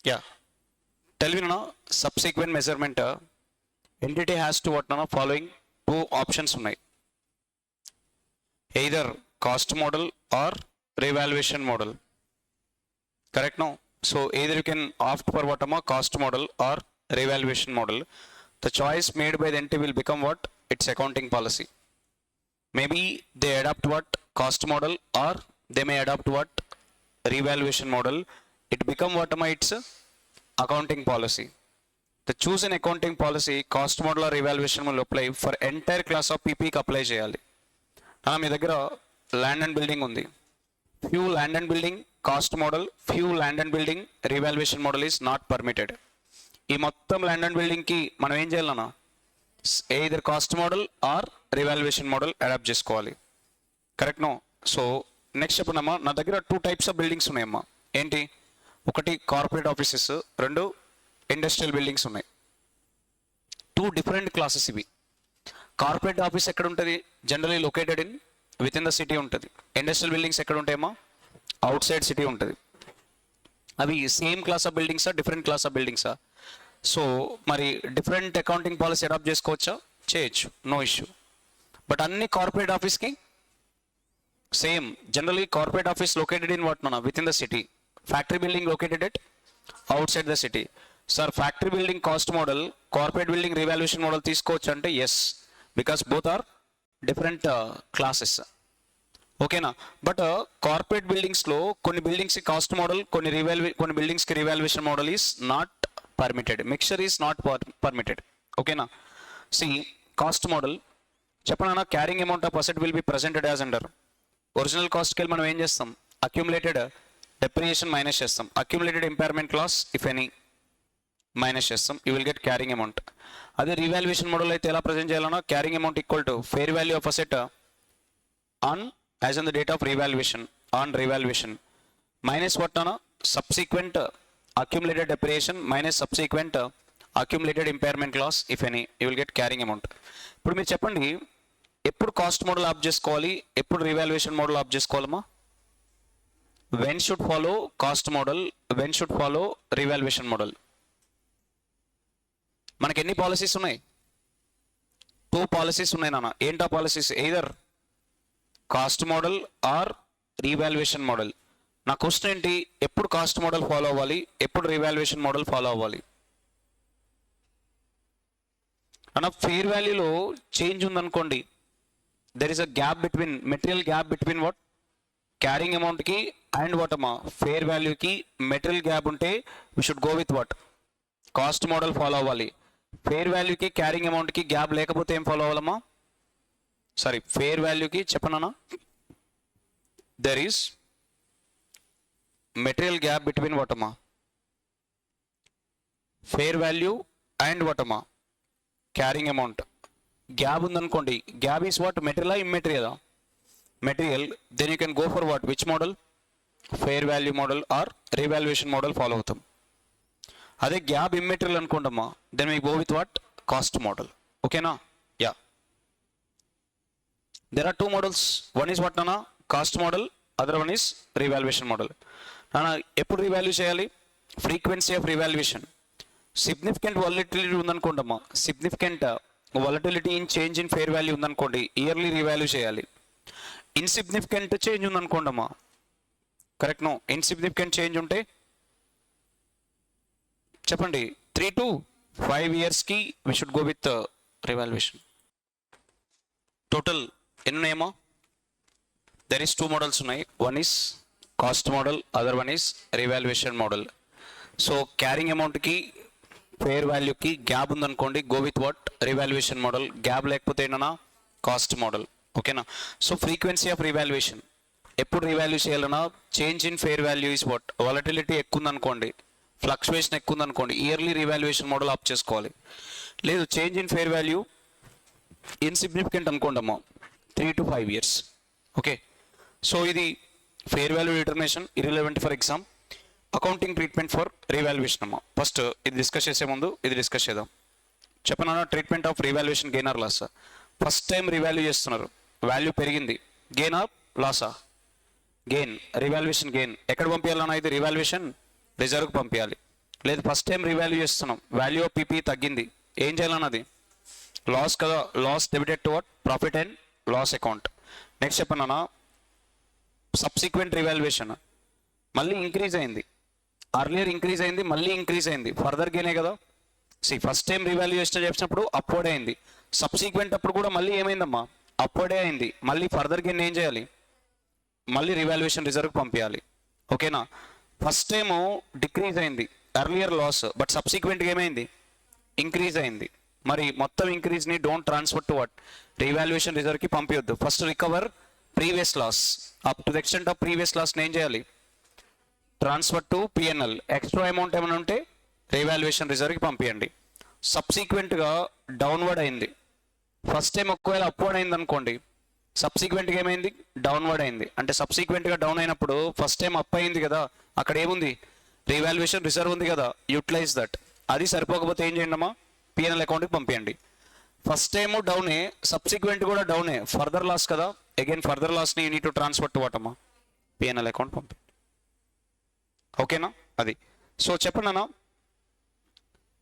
Yeah. Tell me now, subsequent measurement entity has to what now following two options ఉన్నాయి. Either cost model or revaluation model. Correct now? So either you can opt for what cost model or revaluation model. The choice made by the entity will become what? Its accounting policy. Maybe they adopt what cost model or they may adopt what revaluation model. It become what its accounting policy. The chosen accounting policy cost model or revaluation will apply for entire class of PP కి apply చేయాలి. మీ దగ్గర land and building ఉంది. Few land and building cost model, few land and building revaluation model is not permitted. ఈ మొత్తం land and బిల్డింగ్కి మనం ఏం చేయాలన్నా either cost model or revaluation model adopt చేసుకోవాలి. Correct no? సో నెక్స్ట్ చెప్పండమ్మా, నా దగ్గర 2 types ఆఫ్ బిల్డింగ్స్ ఉన్నాయమ్మా. ఏంటి? ఒకటి కార్పొరేట్ ఆఫీసెస్, 2 ఇండస్ట్రియల్ బిల్డింగ్స్ ఉన్నాయి. 2 different క్లాసెస్ ఇవి. కార్పొరేట్ ఆఫీస్ ఎక్కడ ఉంటుంది? Generally located in within the city ఉంటుంది. ఇండస్ట్రియల్ బిల్డింగ్స్ ఎక్కడ ఉంటాయమ్మా? అవుట్ సైడ్ సిటీ ఉంటుంది. అవి సేమ్ క్లాస్ ఆఫ్ బిల్డింగ్సా, డిఫరెంట్ క్లాస్ ఆఫ్ బిల్డింగ్సా? సో మరి డిఫరెంట్ అకౌంటింగ్ పాలసీ అడాప్ట్ చేసుకోవచ్చా? చేయొచ్చు, నో ఇష్యూ. బట్ అన్ని కార్పొరేట్ ఆఫీస్కి same. Generally corporate office located in what within the city, factory building located at outside the city. Sir factory building cost model, corporate building revaluation model తీసుకోవచ్చు అంటే yes, because both are different classes. ఓకేనా? But corporate బిల్డింగ్స్లో కొన్ని బిల్డింగ్స్కి cost model, కొన్ని బిల్డింగ్స్కి revaluation model is not permitted. Mixture is not permitted. ఓకేనా? See cost model చెప్పనా, carrying amount of asset will be presented as under original కాస్ట్కి వెళ్ళి మనం ఏం చేస్తాం? అక్యుములేటెడ్ డెప్రిసియేషన్ మైనస్ చేస్తాం, accumulated impairment loss if any minus చేస్తాం, you will get carrying amount. అదే రివాల్యుయేషన్ మోడల్ అయితే ఎలా ప్రజెంట్ చేయాలన్నా, carrying amount equal to fair value of asset on as on the date of revaluation on revaluation minus what అన్న subsequent accumulated depreciation minus subsequent accumulated impairment loss if any, you will get carrying amount. ఇప్పుడు మీరు చెప్పండి, ఎప్పుడు cost model opt చేసుకోవాలి, ఎప్పుడు revaluation model opt చేసుకోవాలమ్మా? When should follow cost model, when should follow revaluation model? మనకి ఎన్ని policies ఉన్నాయి? 2 పాలసీస్ ఉన్నాయి నాన్న. ఏంటా policies? Either cost model or revaluation model. నా క్వశ్చన్ ఏంటి, ఎప్పుడు కాస్ట్ మోడల్ ఫాలో అవ్వాలి, ఎప్పుడు రీవాల్యుయేషన్ మోడల్ ఫాలో అవ్వాలి అన్న? ఫేర్ వాల్యూలో చేంజ్ ఉందనుకోండి, there is a gap between, material gap between what carrying అమౌంట్కి అండ్ వాట్ అమ్మా ఫేర్ వాల్యూకి మెటీరియల్ గ్యాప్ ఉంటే we should go with what cost model follow అవ్వాలి. ఫేర్ వాల్యూకి క్యారింగ్ అమౌంట్కి గ్యాప్ లేకపోతే ఏం ఫాలో అవ్వాలమ్మా? సారీ, ఫేర్ వాల్యూకి చెప్పనా, there is material gap between what అమ్మా ఫేర్ వాల్యూ అండ్ వాట్ అమ్మా క్యారింగ్ అమౌంట్. గ్యాప్ ఉందనుకోండి, గ్యాప్ ఈస్ వాట్ మెటీరియలా ఇమ్మెటీరియలా? Material. Then you can go for what which model? Fair value model or revaluation model follow అవుతాం. అదే gap immaterial అనుకోండమ్మా, then we go with what cost model. ఓకేనా? Yeah, there are 2 models. One is what నానా cost model, other one is revaluation model. నానా ఎప్పుడు revalue చేయాలి? Frequency of revaluation. Significant volatility ఉందనుకోండమ్మా, significant volatility in change in fair value ఉందనుకోండి, yearly revalue చేయాలి. Insignificant change ఉందనుకోండమ్మా, correct no, insignificant change ఉంటే చెప్పండి 3 to 5 yearsకి we should go with revaluation. Total ఎన్ని ఉన్నాయేమో? దెర్ ఈస్ 2 మోడల్స్ ఉన్నాయి. One is cost model, other one is revaluation model. So carrying అమౌంట్కి ఫేర్ వాల్యూకి గ్యాప్ ఉందనుకోండి, go with what revaluation model. Gap లేకపోతే ఏంటన్నా కాస్ట్ మోడల్. ఓకేనా? సో ఫ్రీక్వెన్సీ ఆఫ్ రివాల్యుయేషన్, ఎప్పుడు రివాల్యూ చేయాలన్నా, change in fair value is what volatility ఎక్కువ ఉందనుకోండి, ఫ్లక్చువేషన్ ఎక్కువ ఉందనుకోండి, ఇయర్లీ రివాల్యుయేషన్ మోడల్ ఆప్ చేసుకోవాలి. లేదు change in fair value insignificant అనుకోండి అమ్మా, 3 to 5 years. ఓకే, సో ఇది fair value determination irrelevant for exam. Accounting treatment for revaluation అమ్మా. ఫస్ట్ ఇది డిస్కస్ చేసే ముందు ఇది డిస్కస్ చేద్దాం. చెప్పనా, treatment of revaluation gain or loss. First time revalue చేస్తున్నారు, వాల్యూ పెరిగింది, గెయిన్ ఆర్ లాసా? గెయిన్. రివాల్యుయేషన్ గెయిన్ ఎక్కడ పంపించాలన్నా? ఇది రివాల్యుయేషన్ రిజర్వ్కి పంపించాలి. లేదు ఫస్ట్ టైం రీవాల్యూ చేస్తున్నాం, వాల్యూ ఆఫ్ పీపీ తగ్గింది, ఏం చేయాలన్నది లాస్ కదా, loss debited to what profit and loss account. Next చెప్పన్నా సబ్సిక్వెంట్ రివాల్యుయేషన్ మళ్ళీ ఇంక్రీజ్ అయింది, అర్లియర్ ఇంక్రీజ్ అయింది, మళ్ళీ ఇంక్రీజ్ అయింది, ఫర్దర్ గేనే కదా. ఫస్ట్ టైం రివాల్యుయేషన్ చేసినప్పుడు అప్వర్డ్ అయింది, సబ్సిక్వెంట్ అప్పుడు కూడా మళ్ళీ ఏమైందమ్మా అప్వర్డే అయింది, మళ్ళీ ఫర్దర్ గేన్ ఏం చేయాలి, మళ్ళీ రివాల్యుయేషన్ రిజర్వ్కి పంపించాలి. ఓకేనా, ఫస్ట్ టైము డిక్రీజ్ అయింది అర్లియర్ లాస్, బట్ సబ్సిక్వెంట్గా ఏమైంది ఇంక్రీజ్ అయింది. మరి మొత్తం ఇంక్రీజ్ని don't transfer to what revaluation రిజర్వ్కి పంపించొద్దు, first recover previous loss, up to the extent of previous లాస్ని ఏం చేయాలి transfer to PNL, extra amount ఏమైనా ఉంటే రివాల్యుయేషన్ రిజర్వ్కి పంపించండి. సబ్సిక్వెంట్గా డౌన్వర్డ్ అయింది, ఫస్ట్ టైం ఒకవేళ అప్వర్డ్ అయింది అనుకోండి, సబ్సిక్వెంట్గా ఏమైంది డౌన్వర్డ్ అయింది, అంటే సబ్సిక్వెంట్గా డౌన్ అయినప్పుడు ఫస్ట్ టైం అప్ అయింది కదా, అక్కడ ఏముంది రివాల్యుయేషన్ రిజర్వ్ ఉంది కదా, యూటిలైజ్ దట్. అది సరిపోకపోతే ఏం చేయండి అమ్మా పిఎన్ఎల్ అకౌంట్కి పంపించండి. ఫస్ట్ టైము డౌనే, సబ్సిక్వెంట్ కూడా డౌనే, ఫర్దర్ లాస్ కదా, అగైన్ ఫర్దర్ లాస్ని you need to transfer to what అమ్మా పిఎన్ఎల్ అకౌంట్ పంపించండి. ఓకేనా అది. సో చెప్పండి అన్న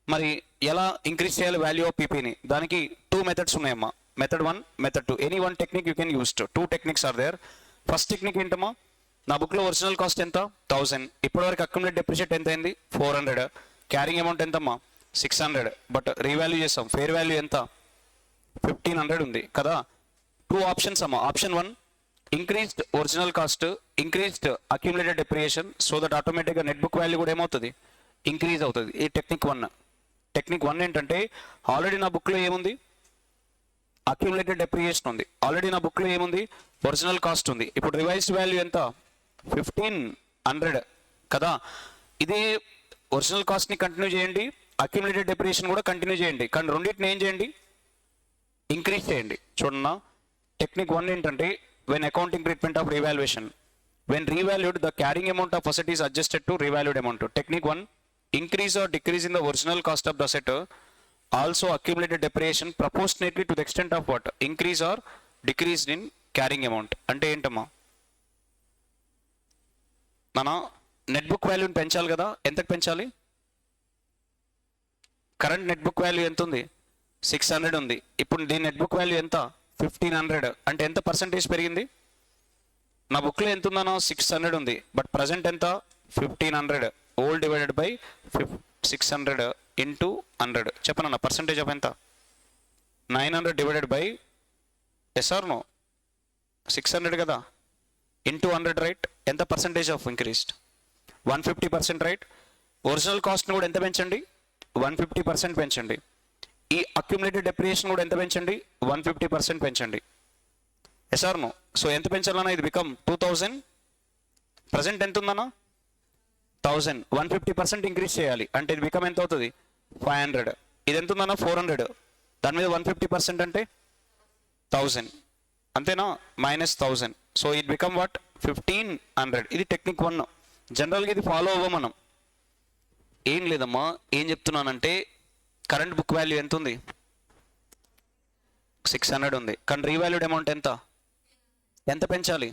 మరి ఎలా ఇంక్రీజ్ చేయాలి వాల్యూ ఆఫ్ పీపీని, దానికి 2 మెథడ్స్ ఉన్నాయమ్మా, method 1 method 2, any one technique you can use. 2 techniques are there. First technique ఏంటమ్మా, నా బుక్లో ఒరిజినల్ కాస్ట్ ఎంత 1000, ఇప్పటివరకు అక్యుములేట్ డెప్రిషియేట్ ఎంత అయింది 400, క్యారింగ్ అమౌంట్ ఎంతమ్మా 600, బట్ రీవాల్యూ చేస్తాం, ఫేర్ వాల్యూ ఎంత 1500 ఉంది కదా. 2 ఆప్షన్స్ అమ్మా, option 1 increased original cost, increased accumulated depreciation, so that ఆటోమేటిక్గా నెట్ బుక్ వాల్యూ కూడా ఏమవుతుంది ఇంక్రీజ్ అవుతుంది. ఈ టెక్నిక్ 1. టెక్నిక్ 1 ఏంటంటే ఆల్రెడీ నా బుక్లో ఏముంది అక్యుములేటెడ్ డెప్రియేషన్ ఉంది, ఆల్రెడీ నా బుక్లో ఏముంది ఒరిజినల్ కాస్ట్ ఉంది, ఇప్పుడు రివైజ్డ్ వాల్యూ ఎంత 1500 కదా. ఇదే ఒరిజినల్ కాస్ట్ని కంటిన్యూ చేయండి, అక్యుములేటెడ్ డెప్రియేషన్ కూడా కంటిన్యూ చేయండి, కానీ రెండింటిని ఏం చేయండి ఇంక్రీజ్ చేయండి. చూడన్నా టెక్నిక్ 1 ఏంటంటే when accounting treatment of revaluation, when revalued the carrying amount of asset is adjusted to revalued amount. Technique 1, increase or decrease in the original cost of the asset, also accumulated depreciation proportionately to the extent of what increase or decrease in carrying amount. అంటే ఏంటమ్మా మనం net book వాల్యూని పెంచాలి కదా, ఎంతకు పెంచాలి, current net book value ఎంత ఉంది 600 ఉంది, ఇప్పుడు దీని నెట్ బుక్ వాల్యూ ఎంత 1500, అంటే ఎంత పర్సెంటేజ్ పెరిగింది, నా బుక్లో ఎంత ఉందనో 600 ఉంది, బట్ ప్రజెంట్ ఎంత 1500, ఓల్డ్ డివైడెడ్ బై 600 ఇంటూ 100, చెప్పనన్నా పర్సెంటేజ్ ఆఫ్ ఎంత 900 డివైడెడ్ బై ఎస్ఆర్ నో 600 కదా ఇంటూ 100 రైట్, ఎంత percentage of increased 150% right. Original కాస్ట్ని కూడా ఎంత పెంచండి 150% పెంచండి, ఈ అక్యుములేటెడ్ డెప్రియేషన్ కూడా ఎంత పెంచండి 150% పెంచండి, ఎస్ఆర్ నో. సో ఎంత పెంచాలన్నా ఇది బికమ్ 2000, ప్రజెంట్ ఎంత ఉందన్నా 1000, 150% ఇంక్రీజ్ చేయాలి, అంటే ఇది బికమ్ ఎంత అవుతుంది 500, ఇది ఎంత ఉందన్నా 400, దాని మీద 150% అంటే 1000, అంతేనా -1000, సో ఇట్ బికమ్ వాట్ 1500. ఇది టెక్నిక్ 1. జనరల్గా ఇది ఫాలో అవ్వం మనం, ఏం లేదమ్మా ఏం చెప్తున్నానంటే కరెంట్ బుక్ వాల్యూ ఎంత ఉంది 600 ఉంది, కానీ రీవాల్యూడ్ అమౌంట్ ఎంత పెంచాలి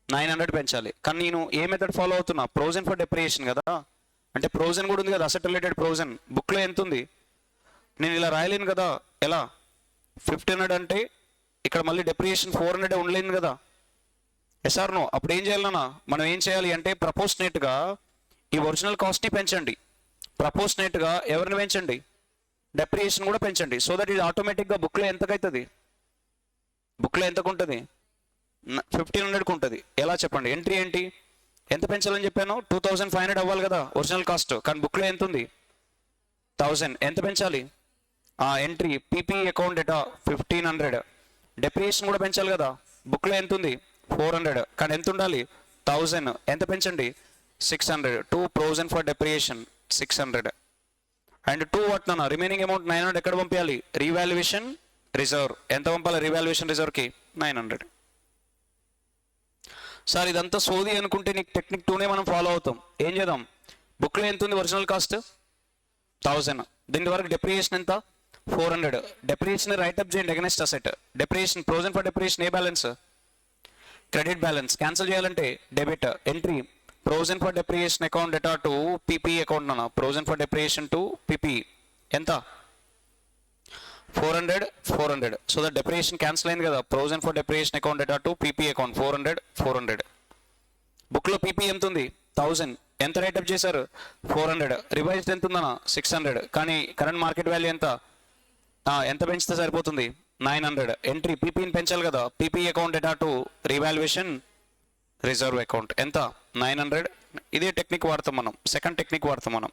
900 పెంచాలి, కానీ నేను ఏ మెథడ్ ఫాలో అవుతున్నా ప్రొవిజన్ ఫర్ డెప్రియేషన్ కదా, అంటే ప్రొవిజన్ కూడా ఉంది కదా అసెట్ రిలేటెడ్ ప్రొవిజన్, బుక్లో ఎంత ఉంది, నేను ఇలా రాయలేను కదా, ఎలా 1500 అంటే ఇక్కడ మళ్ళీ డెప్రియేషన్ 400 ఉండలేను కదా, ఎస్ఆర్ నో. అప్పుడు ఏం చేయాలన్నా మనం ఏం చేయాలి అంటే ప్రపోర్షనేట్గా ఈ ఒరిజినల్ కాస్ట్ని పెంచండి, ప్రపోర్షనేట్గా ఎవరిని పెంచండి డెప్రియేషన్ కూడా పెంచండి, సో దట్ ఇది ఆటోమేటిక్గా బుక్లో ఎంతకైతుంది, బుక్లో ఎంతకు ఉంటుంది 1500కు ఉంటుంది. ఎలా చెప్పండి, ఎంట్రీ ఏంటి ఎంత పెంచాలని చెప్పాను 2500 అవ్వాలి కదా ఒరిజినల్ కాస్ట్, కానీ బుక్లో ఎంత ఉంది 1000, ఎంత పెంచాలి ఎంట్రీ పీపీ అకౌంట్ డేటా 1500, డెప్రియేషన్ కూడా పెంచాలి కదా, బుక్లో ఎంత ఉంది 400, కానీ ఎంత ఉండాలి 1000, ఎంత పెంచండి 600, 2 ప్రొవిజన్ ఫర్ డెప్రియేషన్ 600, అండ్ 2 వాట్ నా రిమైనింగ్ అమౌంట్ 900 ఎక్కడ పంపించాలి రీవాల్యుయేషన్ రిజర్వ్, ఎంత పంపాలి రీవాల్యుయేషన్ రిజర్వ్కి 900. సార్ ఇదంతా సోది అనుకుంటే నీకు టెక్నిక్ 2నే మనం ఫాలో అవుతాం, ఏం చేద్దాం బుక్లో ఎంత ఉంది ఒరిజినల్ కాస్ట్ 1000, దీని వరకు డెప్రియేషన్ ఎంత 400, డెప్రియేషన్ రైట్అప్ చేయండి against asset, depreciation provision for depreciation a balance credit balance, cancel చేయాలంటే debit, entry provision for depreciation account data to PP account అన్న, provision for depreciation to PP ఎంత 400. సో దట్ డెప్రియేషన్ క్యాన్సిల్ అయింది కదా, provision for depreciation account data to PP account 400. బుక్లో PP ఎంత ఉంది 1000, ఎంత write-up చేశారు 400, రివైజ్డ్ ఎంత ఉందన్న 600, కానీ కరెంట్ మార్కెట్ వాల్యూ ఎంత పెంచితే సరిపోతుంది 900. ఎంట్రీ పీపీని పెంచాలి కదా, PP account data to revaluation reserve account ఎంత 900. ఇదే టెక్నిక్ వాడతాం మనం, సెకండ్ టెక్నిక్ వాడతాం మనం.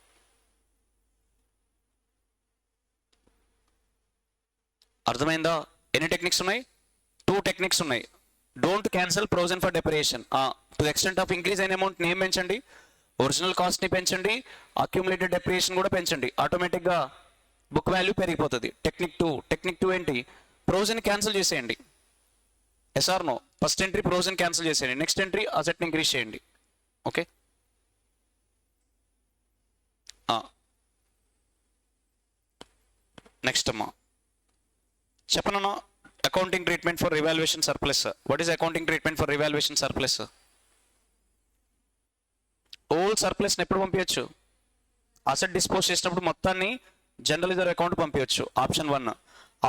అర్థమైందా? ఎన్ని టెక్నిక్స్ ఉన్నాయి? 2 టెక్నిక్స్ ఉన్నాయి. Don't cancel provision for depreciation. To the extent of increase అయిన అమౌంట్ నేమ్ పెంచండి, ఒరిజినల్ కాస్ట్ని పెంచండి, అక్యుములేటెడ్ డెప్రియేషన్ కూడా పెంచండి, ఆటోమేటిక్గా బుక్ వాల్యూ పెరిగిపోతుంది. టెక్నిక్ టూ ఏంటి? ప్రొవిజన్ క్యాన్సిల్ చేసేయండి. Yes or no? First entry provision cancel చేసేయండి, నెక్స్ట్ ఎంట్రీ అసెట్ని ఇంక్రీజ్ చేయండి. ఓకే, నెక్స్ట్ అమ్మా చెప్పనన్నా, accounting treatment for revaluation surplus. What is accounting treatment for revaluation surplus? Old సర్ప్లస్ని ఎప్పుడు పంపించచ్చు? అసెట్ డిస్పోజ్ చేసినప్పుడు మొత్తాన్ని జనరల్ రిజర్వ్ అకౌంట్ పంపించచ్చు. ఆప్షన్ 1.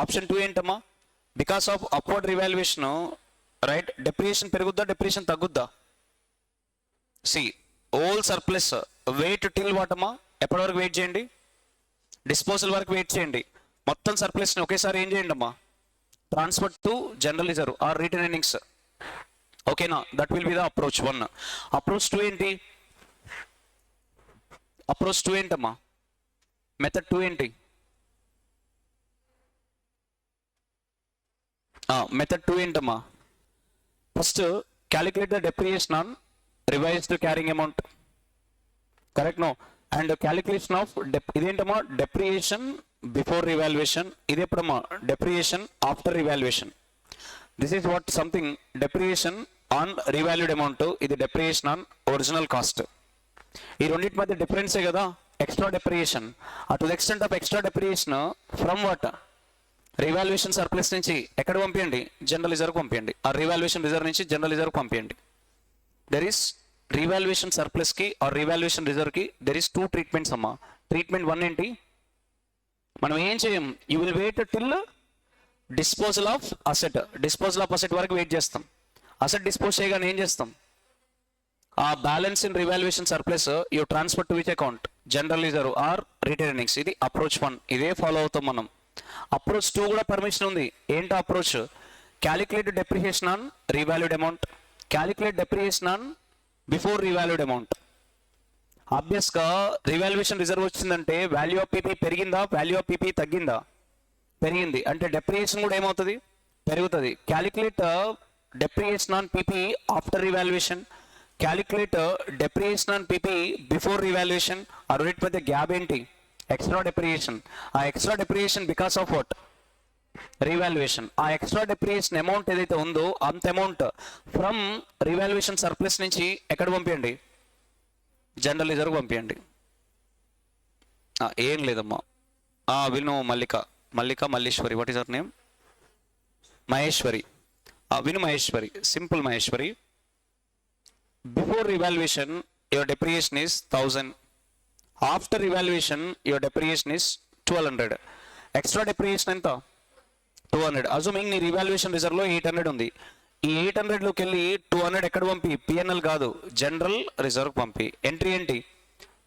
ఆప్షన్ 2 ఏంటమ్మా? Because of upward revaluation right, depreciation పెరుగుద్దా, డెప్రియేషన్ తగ్గుద్దా? See, old surplus wait till వాటమ్మా, ఎప్పటి వరకు వెయిట్ చేయండి? డిస్పోజల్ వరకు వెయిట్ చేయండి. మొత్తం సర్ప్లస్ని ఒకేసారి ఏం చేయండి అమ్మా? Transfer to general reserve or retain earnings. ఓకేనా? That will be the approach 1. Approach 2 ఏంటి? అప్రోచ్ 2 ఏంటమ్మా? మెథడ్ 2 ఏంటి? మెథడ్ 2 ఏంటమ్మా? First calculate the depreciation on revised carrying amount. Correct no? And calculation of ఇదేంటమ్మా? Depreciation before revaluation. ఇది ఎప్పుడమ్మా? Depreciation after revaluation. This is what something depreciation on revalued amount, ఇది depreciation on original cost. ఈ రెండింటి మధ్య డిఫరెన్సే కదా extra depreciation. To the extent of extra depreciation from what? Revaluation surplus నుంచి ఎక్కడ పంపించండి? జనరల్ రిజర్వ్ పంపించండి. ఆ రివాల్యుయేషన్ రిజర్వ్ నుంచి జనరల్ రిజర్వ్ పంపించండి. దెర్ ఈస్ రివాల్యుయేషన్ సర్ప్లస్కి ఆర్ రివాల్యుయేషన్ రిజర్వ్కి దెర్ ఈస్ 2 ట్రీట్మెంట్స్ అమ్మా. ట్రీట్మెంట్ 1 ఏంటి? మనం ఏం చేయం, you will wait till disposal of asset. Disposal of asset వరకు వెయిట్ చేస్తాం. అసెట్ డిస్పోజ్ చేయగానే ఏం చేస్తాం? ఆ balance in revaluation surplus you transfer to which account? General reserve or retain earnings. ఇది అప్రోచ్ 1. ఇదే ఫాలో అవుతాం మనం. అప్రోచ్ 2 కూడా పర్మిషన్ ఉంది. ఏంటో approach? Calculate depreciation on revalued amount, calculate depreciation on before revalued amount. ఆబ్వియస్గా రివాల్యుయేషన్ రిజర్వ్ వచ్చిందంటే value of PP పెరిగిందా, వాల్యూ ఆఫ్ పీపీ తగ్గిందా? పెరిగింది. అంటే డెప్రిసియేషన్ కూడా ఏమవుతుంది? పెరుగుతుంది. Calculate depreciation on PP after revaluation, calculate depreciation on PP before revaluation. ఆ రెండింటి మధ్య గ్యాప్ ఏంటి? Extra depreciation. ఆ extra depreciation because of what? Revaluation. ఆ ఎక్స్ట్రా డెప్రిసియేషన్ అమౌంట్ ఏదైతే ఉందో అంత అమౌంట్ ఫ్రమ్ రివాల్యుయేషన్ సర్ప్లస్ నుంచి ఎక్కడ పంపించండి? జనరల్ రిజర్వ్ పంపించండి. ఏం లేదమ్మా, విను Malleswari. What is our name? Maheshwari. విను Maheshwari, simple Maheshwari. Before revaluation your depreciation is 1000. After revaluation your depreciation is 1200. Extra depreciation ఎంత? 200. అజూమింగ్ నీ రివాల్యుయేషన్ రిజర్వ్లో 800 ఉంది. ఈ 800లోకి వెళ్ళి 200 ఎక్కడ పంపి? పిఎన్ఎల్ కాదు, జనరల్ రిజర్వ్ పంపి. ఎంట్రీ ఏంటి?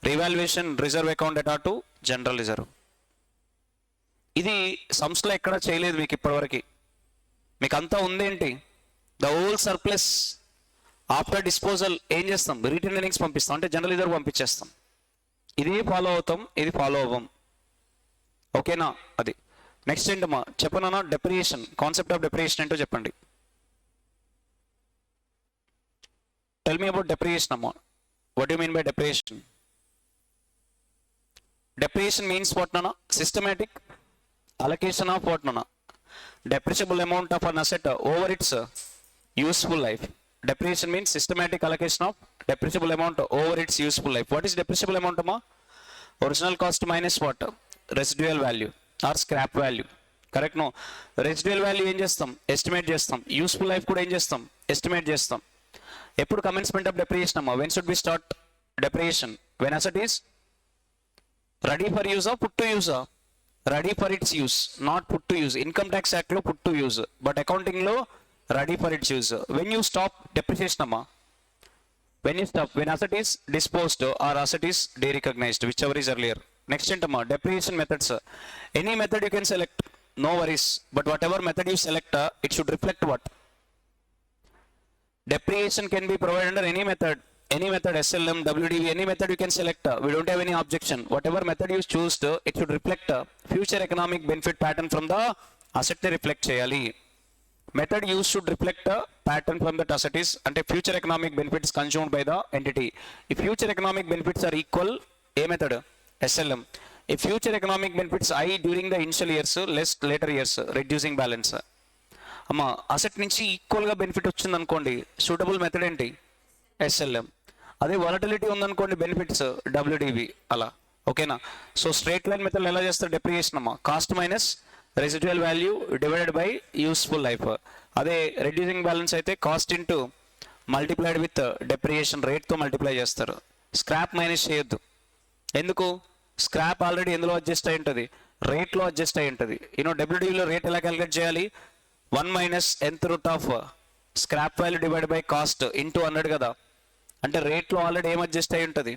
Revaluation reserve account data to general reserve. ఇది సంస్థలో ఎక్కడ చేయలేదు మీకు ఇప్పటివరకు. మీకు అంతా ఉందేంటి? The whole surplus after disposal ఏం చేస్తాం? రిటైన్ ఎర్నింగ్స్ పంపిస్తాం, అంటే జనరల్ రిజర్వ్ పంపించేస్తాం. ఇది ఫాలో అవుతాం, ఇది ఫాలో అవ్వం. ఓకేనా? అది నెక్స్ట్ ఏంటమ్మా చెప్పనా? డెప్రిసియేషన్, కాన్సెప్ట్ ఆఫ్ డెప్రిసియేషన్ ఏంటో చెప్పండి. టెల్ మీ అబౌట్ డెప్రిసియేషన్ అమ్మా. What you mean by depreciation? Depreciation means what nana? Systematic allocation of what nana? Depreciable amount of an asset over its useful life. Depreciation means systematic allocation of depreciable amount over its useful life. What is depreciable amount amma? Original cost minus what? Residual value or scrap value. Correct no? Residual value ఏం చేస్తాం? Estimate చేస్తాం. Useful life కూడా ఏం చేస్తాం? Estimate చేస్తాం. ఎప్పుడు commencement of depreciation అమ్మా? When should be start depreciation? When asset is ready for use ఆ పుట్ టు యూజ్ ఆ? Ready for its use, not put to use. Income tax act లో put to use, but accounting లో ready for its use. When you stop depreciation అమ్మా? When you stop, when asset is disposed or asset is derecognized, whichever is earlier. Next ఏంటమ్మా? depreciation methods. Any method you can select, no worries, but whatever method you select, it should reflect what? Depreciation can be provided under any method, SLM, WDV, any method you can select. We don't have any objection. Whatever method you choose, it should reflect future economic benefit pattern from the asset ని reflect చేయాలి. Method used should reflect a pattern from that asset is and future economic benefits consumed by the entity. If future economic benefits are equal, a method SLM. If future economic benefits I during the initial years, less later years, reducing balance. అమ్మా asset నుంచి ఈక్వల్గా benefit వచ్చింది అనుకోండి, suitable method ఏంటి? SLM. అదే volatility ఉందనుకోండి benefits, WDV అలా. ఓకేనా? సో స్ట్రేట్ లైన్ మెథడ్ ఎలా చేస్తారు డెప్రియేషన్ అమ్మా? Cost minus residual value divided by useful life. అదే రెడ్యూసింగ్ బ్యాలెన్స్ అయితే cost into multiplied with depreciation రేట్తో మల్టిప్లై చేస్తారు. స్క్రాప్ మైనస్ చేయొద్దు. ఎందుకు? స్క్రాప్ ఆల్రెడీ ఎందులో అడ్జస్ట్ అయి ఉంటుంది? రేట్లో అడ్జస్ట్ అయి ఉంటుంది. WDVలో రేట్ ఎలా క్యాలిక్యులేట్ చేయాలి? 1 minus nth root of scrap value divide by cost into 100 కదా. అంటే రేట్లో ఆల్రెడీ ఏం అడ్జస్ట్ అయి ఉంటుంది?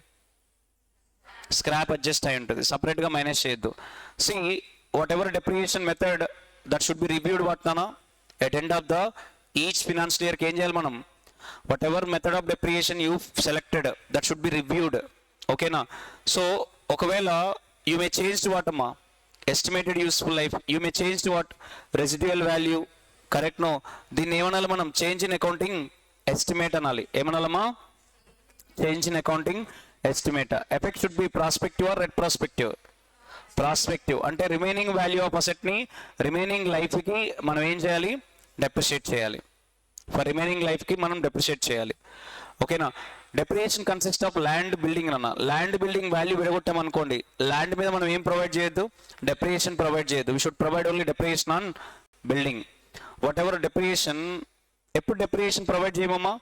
స్క్రాప్ అడ్జస్ట్ అయి ఉంటుంది. సపరేట్గా మైనస్ చేయొద్దు. See whatever depreciation method that should be reviewed what nana at end of the each financial year ఏం చేయాలి మనం? whatever method of depreciation you selected that should be reviewed. ఓకేనా? సో ఒకవేళ you may change to what అమ్మా? estimated useful life, you may change to what? residual value. Correct no? దీన్ని ఏమనాలి మనం? Change in accounting estimate అనాలి. ఏమనాలమ్మా? Change in accounting estimate. Effect should be prospective or retrospective? Prospective. అంటే remaining value of అసెట్ని remaining లైఫ్కి మనం ఏం చేయాలి? డెప్రిషియేట్ చేయాలి. ఫర్ రిమైనింగ్ లైఫ్కి మనం డెప్రిషియేట్ చేయాలి. ఓకేనా? Depreciation consist of land building అన్న. ల్యాండ్ బిల్డింగ్ వాల్యూ విడగొట్టామనుకోండి, ల్యాండ్ మీద మనం ఏం ప్రొవైడ్ చేయొద్దు? డెప్రియేషన్ ప్రొవైడ్ చేయొద్దు. We should provide only depreciation on building. Whatever depreciation, ఎప్పుడు డెప్రియేషన్ ప్రొవైడ్ చేయమమ్మా?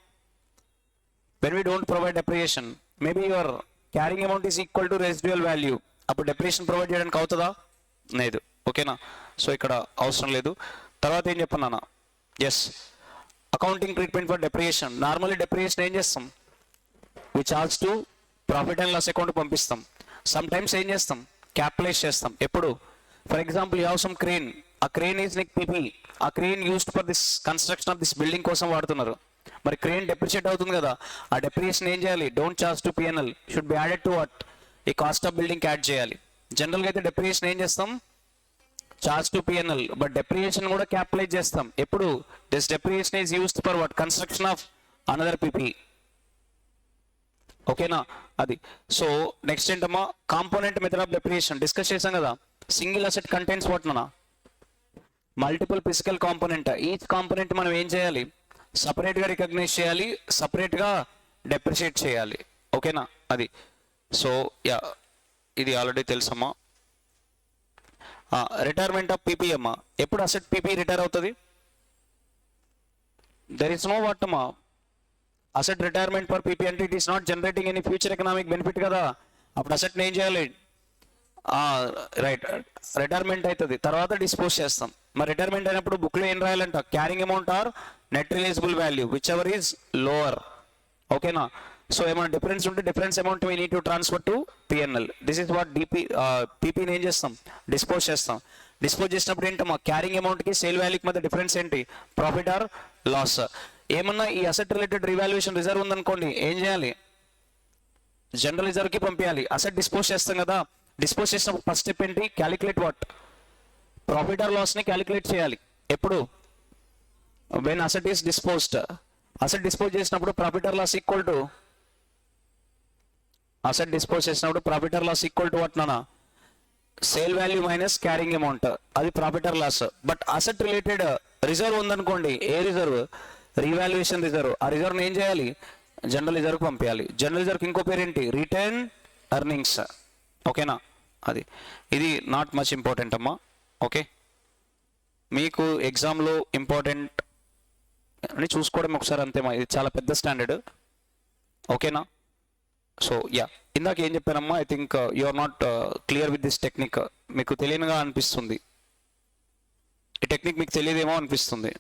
When we don't provide depreciation, maybe your carrying amount is equal to residual value. అప్పుడు depreciation provide చేయడానికి అవుతుందా? లేదు. ఓకేనా? So ఇక్కడ అవసరం లేదు. తర్వాత ఏం చెప్పన్నానా? Yes, accounting treatment for depreciation. Normally depreciation ఏం చేస్తాం? We charge to profit and loss account పంపిస్తాం. సమ్ టైమ్స్ ఏం చేస్తాం? క్యాపిటలైజ్ చేస్తాం. ఎప్పుడు? For example you have some crane, ఆ క్రేన్ ఈజ్ నీకు పిపి, ఆ crane used for this construction of this building కోసం వాడుతున్నారు. మరి క్రేన్ డెప్రిషియేట్ అవుతుంది కదా, ఆ డెప్రియేషన్ ఏం చేయాలి? Don't charge to PNL, should be added to what? ఈ కాస్ట్ ఆఫ్ బిల్డింగ్ యాడ్ చేయాలి. జనరల్గా అయితే డెప్రియేషన్ ఏం చేస్తాం? Charge to PNL, but depreciation కూడా క్యాపిటలైజ్ చేస్తాం. ఎప్పుడు? This depreciation is used for what? Construction of another PP. ఓకేనా? అది. సో నెక్స్ట్ ఏంటమ్మా? Component method of depreciation discuss చేసాం కదా. సింగిల్ అసెట్ కంటైన్స్ వాట్ నానా? Multiple physical component. Each component మనం ఏం చేయాలి? సపరేట్గా రికగ్నైజ్ చేయాలి, సపరేట్గా డెప్రిషియేట్ చేయాలి. ఓకేనా? అది. సో యా, ఇది ఆల్రెడీ తెలుసమ్మా. రిటైర్మెంట్ ఆఫ్ పీపీ అమ్మా. ఎప్పుడు అసెట్ పీపీ రిటైర్ అవుతుంది? దెర్ ఇస్ నో వాట్ అమ్మా అసెట్ రిటైర్మెంట్ ఫర్ పీపీ అంటే it is not generating any future economic benefit కదా. అప్పుడు అసెట్ని ఏం చేయాలి? రైట్, రిటైర్మెంట్ అవుతుంది, తర్వాత డిస్పోజ్ చేస్తాం. మరి రిటైర్మెంట్ అయినప్పుడు బుక్లో ఏం రాయాలంట? Carrying amount or net realisable value, whichever is lower. ఓకేనా? సో ఏమైనా డిఫరెన్స్ ఉంటే difference amount we need to transfer to PNL. This is what పీపీని ఏం చేస్తాం? డిస్పోజ్ చేస్తాం. డిస్పోజ్ చేసినప్పుడు ఏంటమ్మా? క్యారింగ్ అమౌంట్కి సేల్ వాల్యూకి మధ్య డిఫరెన్స్ ఏంటి? Profit or loss. ఏమన్నా ఈ అసెట్ రిలేటెడ్ రివాల్యుయేషన్ రిజర్వ్ ఉందనుకోండి, ఏం చేయాలి? జనరల్ రిజర్వ్కి పంపించాలి. అసెట్ డిస్పోజ్ చేస్తాం కదా, డిస్పోజ్ చేసినప్పుడు ఫస్ట్ స్టెప్ ఏంటి? Calculate what? ప్రాఫిట్ ఆర్ లాస్ని క్యాలిక్యులేట్ చేయాలి. ఎప్పుడు? When asset is disposed. Asset dispose చేసినప్పుడు profit or loss equal to, asset dispose చేసినప్పుడు profit or loss equal to what నానా? Sale value minus carrying amount, అది profit or loss. But asset related reserve ఉందనుకోండి, ఏ reserve? Revaluation reserve. ఆ రిజర్వ్ని ఏం చేయాలి? General రిజర్వ్కి పంపించాలి. జనరల్ రిజర్వ్కి ఇంకో పేరు ఏంటి? Return earnings. ఓకేనా? అది. ఇది నాట్ మచ్ ఇంపార్టెంట్ అమ్మా. ఓకే, మీకు ఎగ్జామ్లో ఇంపార్టెంట్ అని చూసుకోవడం ఒకసారి అంతే. ఇది చాలా పెద్ద స్టాండర్డ్, ఓకేనా? సో యా, ఇందాక ఏం చెప్పానమ్మా, I think you are not clear with this technique. మీకు తెలియనిగా అనిపిస్తుంది, ఈ టెక్నిక్ మీకు తెలియదేమో అనిపిస్తుంది.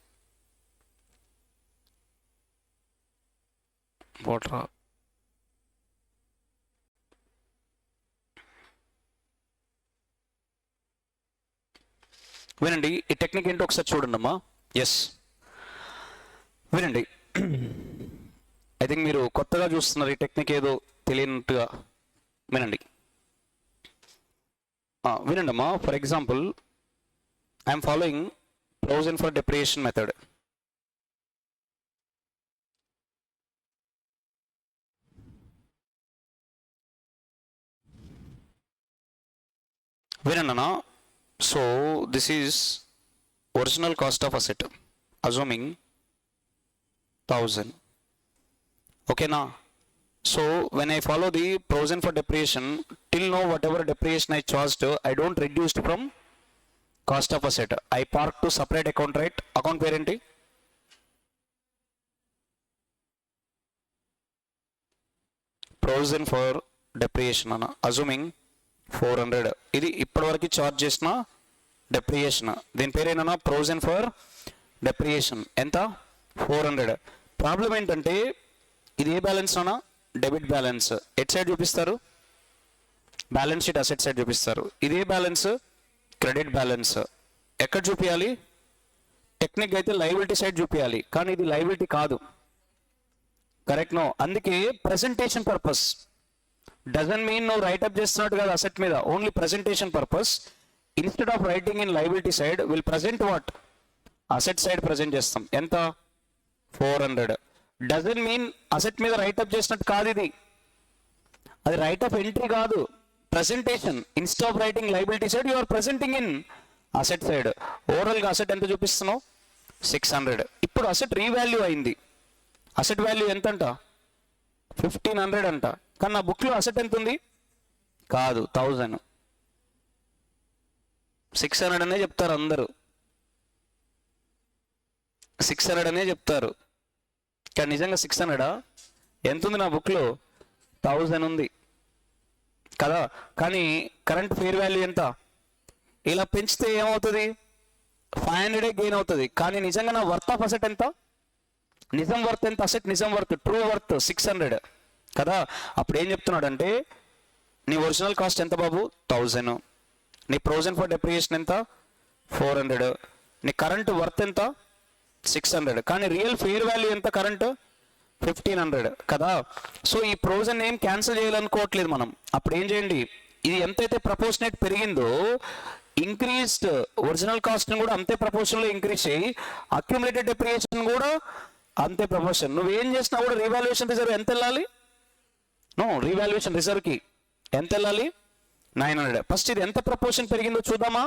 వాటర్ వినండి, ఈ టెక్నిక్ ఏంటో ఒకసారి చూడండి అమ్మా. ఎస్, వినండి. ఐ థింక్ మీరు కొత్తగా చూస్తున్నారు, ఈ టెక్నిక్ ఏదో తెలియనట్టుగా. వినండి, వినండి అమ్మా. For example, I'm following provision for depreciation method. వినండి అన్న. So this is original cost of asset assuming 1000. ఓకేనా? So when I follow the provision for depreciation, till now whatever depreciation I charged, I don't reduced from cost of asset. I park to separate account, right? Account పేరేంటి? provision for depreciation అన్న, assuming 400. ఇది ఇప్పటివరకు charge చేసిన డెప్రియేషన్. దీని పేరేనా? Provision for డెప్రియేషన్. ఎంత? 400. Problem ఏంటంటే ఇది ఏ balance అన్నా? Debit balance. ఎట్ సైడ్ చూపిస్తారు? బ్యాలెన్స్ షీట్ అసెట్ సైడ్ చూపిస్తారు. ఇదే బ్యాలెన్స్ క్రెడిట్ బ్యాలెన్స్. ఎక్కడ చూపించాలి? టెక్నిక్ అయితే లయబిలిటీ సైడ్ చూపించాలి, కానీ ఇది లయబిలిటీ కాదు. Correct no? అందుకే ప్రెజెంటేషన్ పర్పస్ డజంట్ మీన్ నువ్వు రైటప్ చేస్తున్నట్టు కదా అసెట్ మీద, only presentation purpose. Instead of writing in liability side will present what? Asset side present చేస్తాం. ఎంత? 400. డజంట్ మీన్ అసెట్ మీద రైటప్ చేసినట్టు కాదు ఇది. అది రైటప్ ఎంట్రీ కాదు, presentation. Instead of writing liability side you are presenting in asset side. ఓవరాల్గా asset ఎంత చూపిస్తున్నావు? 600. ఇప్పుడు అసెట్ రీవాల్యూ అయింది. అసెట్ వాల్యూ ఎంత అంట? 1500 అంట. కానీ నా బుక్లో అసెట్ ఎంత ఉంది? కాదు, 1000. 600 అనే చెప్తారు అందరూ, 600 అనే చెప్తారు. కానీ నిజంగా 600 ఎంత ఉంది? నా బుక్లో 1000 ఉంది కదా. కానీ కరెంట్ ఫేర్ వాల్యూ ఎంత? ఇలా పెంచితే ఏమవుతుంది? 500 గెయిన్ అవుతుంది. కానీ నిజంగా నా వర్త్ ఆఫ్ అసెట్ ఎంత? నిజం వర్త్ ఎంత? అసెట్ నిజం వర్త్, ట్రూ వర్త్ 600 కదా. అప్పుడు ఏం చెప్తున్నాడు అంటే, నీ ఒరిజినల్ కాస్ట్ ఎంత బాబు? 1000. నీ ప్రొవిజన్ ఫర్ డెప్రిసియేషన్ ఎంత? 400. నీ కరెంట్ వర్త్ ఎంత? 600. కానీ రియల్ ఫెయిర్ వాల్యూ ఎంత? కరెంట్ 1500 కదా. సో ఈ ప్రొవిజన్ ఏం క్యాన్సిల్ చేయాలనుకోవట్లేదు మనం. అప్పుడు ఏం చేయండి, ఇది ఎంతైతే ప్రపోర్షనేట్ పెరిగిందో ఇంక్రీజ్డ్ ఒరిజినల్ కాస్ట్ని కూడా అంతే ప్రపోర్షన్లో ఇంక్రీజ్ చేయి, అక్యుములేటెడ్ డెప్రిసియేషన్ కూడా అంతే ప్రపోర్షన్. నువ్వేం చేసినా కూడా రీవాల్యుయేషన్ రిజర్వ్ ఎంత వెళ్ళాలి? నో, రీవాల్యుయేషన్ రిజర్వ్కి ఎంత వెళ్ళాలి? 900. ఫస్ట్ ఇది ఎంత ప్రపోర్షన్ పెరిగిందో చూద్దామా?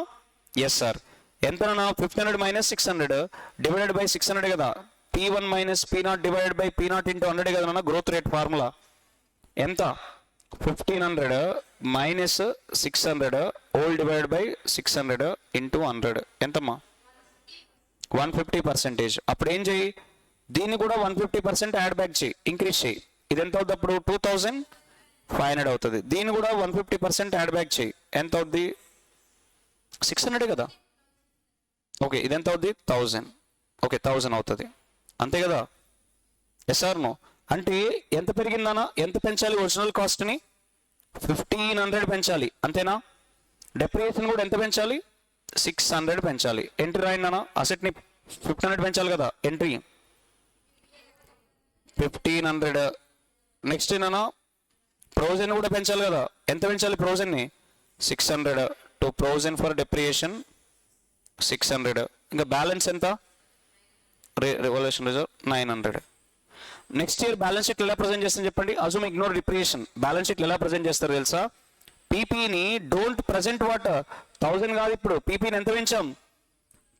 Yes sir. ఎంతనా? 1500 మైనస్ 600 డివైడెడ్ బై 600 కదా. P1 minus P0 divided by P0 into 100 కదా నాన్న గ్రోత్ రేట్ ఫార్ములా. ఎంత? 1500 minus 600 whole divided by 600 into 100 ఎంతమ్మా? 150%. అప్పుడు ఏం చేయి, దీన్ని కూడా 150% యాడ్ బ్యాక్ చేయి, ఇంక్రీజ్ చేయి. ఇది ఎంత అవుతుంది అప్పుడు? 2500 అవుతుంది. దీన్ని కూడా 150% యాడ్ బ్యాక్ చేయి. ఎంత అవుద్ది? 600 కదా. ఓకే, ఇది ఎంత అవుద్ది? 1000. ఓకే, 1000 అవుతుంది అంతే కదా. Yes or no? అంటే ఎంత పెరిగిందనా? ఎంత పెంచాలి ఒరిజినల్ కాస్ట్ని? 1500 పెంచాలి, అంతేనా? డెప్రిసియేషన్ కూడా ఎంత పెంచాలి? 600 పెంచాలి. ఎంట్రీ రాయిందనా? అసెట్ని 1500 పెంచాలి కదా. ఎంట్రీ 1500. నెక్స్ట్ ఏనా? ప్రొవిజన్ కూడా పెంచాలి కదా. ఎంత పెంచాలి ప్రొవిజన్ని? 600. To provision for depreciation 600. ఇంకా బ్యాలెన్స్ ఎంత? Revolution reserve 900. Next year balance sheet ఎలా ప్రజెంట్ చేస్తాను చెప్పండి. అజూమ్ ఇగ్నోర్ డిప్రిసియేషన్. బ్యాలెన్స్ షీట్ ఎలా ప్రజెంట్ చేస్తారు తెలుసా? పీపీని డోంట్ ప్రజెంట్ వాట్? 1000 కాదు, ఇప్పుడు పీపీని ఎంత పెంచాం?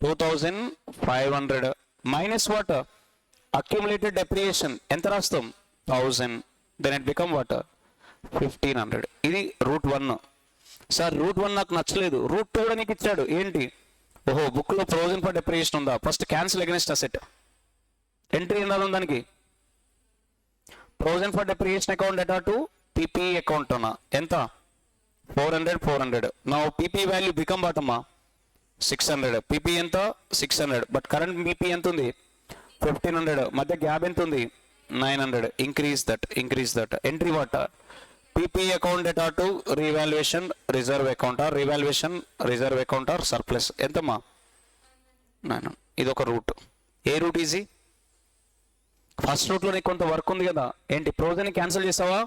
2500 మైనస్ వాట్? అక్యుములేటెడ్ డెప్రిసియేషన్ ఎంత రాస్తాం? 1000. Then it become what? 1500. ఇది రూట్ 1. సార్ రూట్ 1 నాకు నచ్చలేదు, రూట్ 2 కూడా నీకు ఇచ్చాడు. ఏంటి? ఓహో, బుక్లో ప్రొవిజన్ ఫర్ డెప్రిసియేషన్ ఉందా? First cancel against asset. Entry ఎంత ఉంది దానికి? Provision for depreciation account data to PP account అన్న ఎంత? 400. నా పీపీ వాల్యూ బికమ్ బాటమ్మా 600. పీపీ ఎంత? 600. బట్ కరెంట్ పీపీ ఎంత ఉంది? 1500. మధ్య గ్యాప్ ఎంత ఉంది? 900. Increase that. Entry what? PP account data to revaluation reserve account or revaluation reserve account or surplus ఎంతమ్మా? 900. ఇది ఒక రూట్. ఏ రూట్ ఈజీ? ఫస్ట్ రూట్లో నీకు కొంత వర్క్ ఉంది కదా, ఏంటి ప్రొవిజన్ క్యాన్సిల్ చేసావా?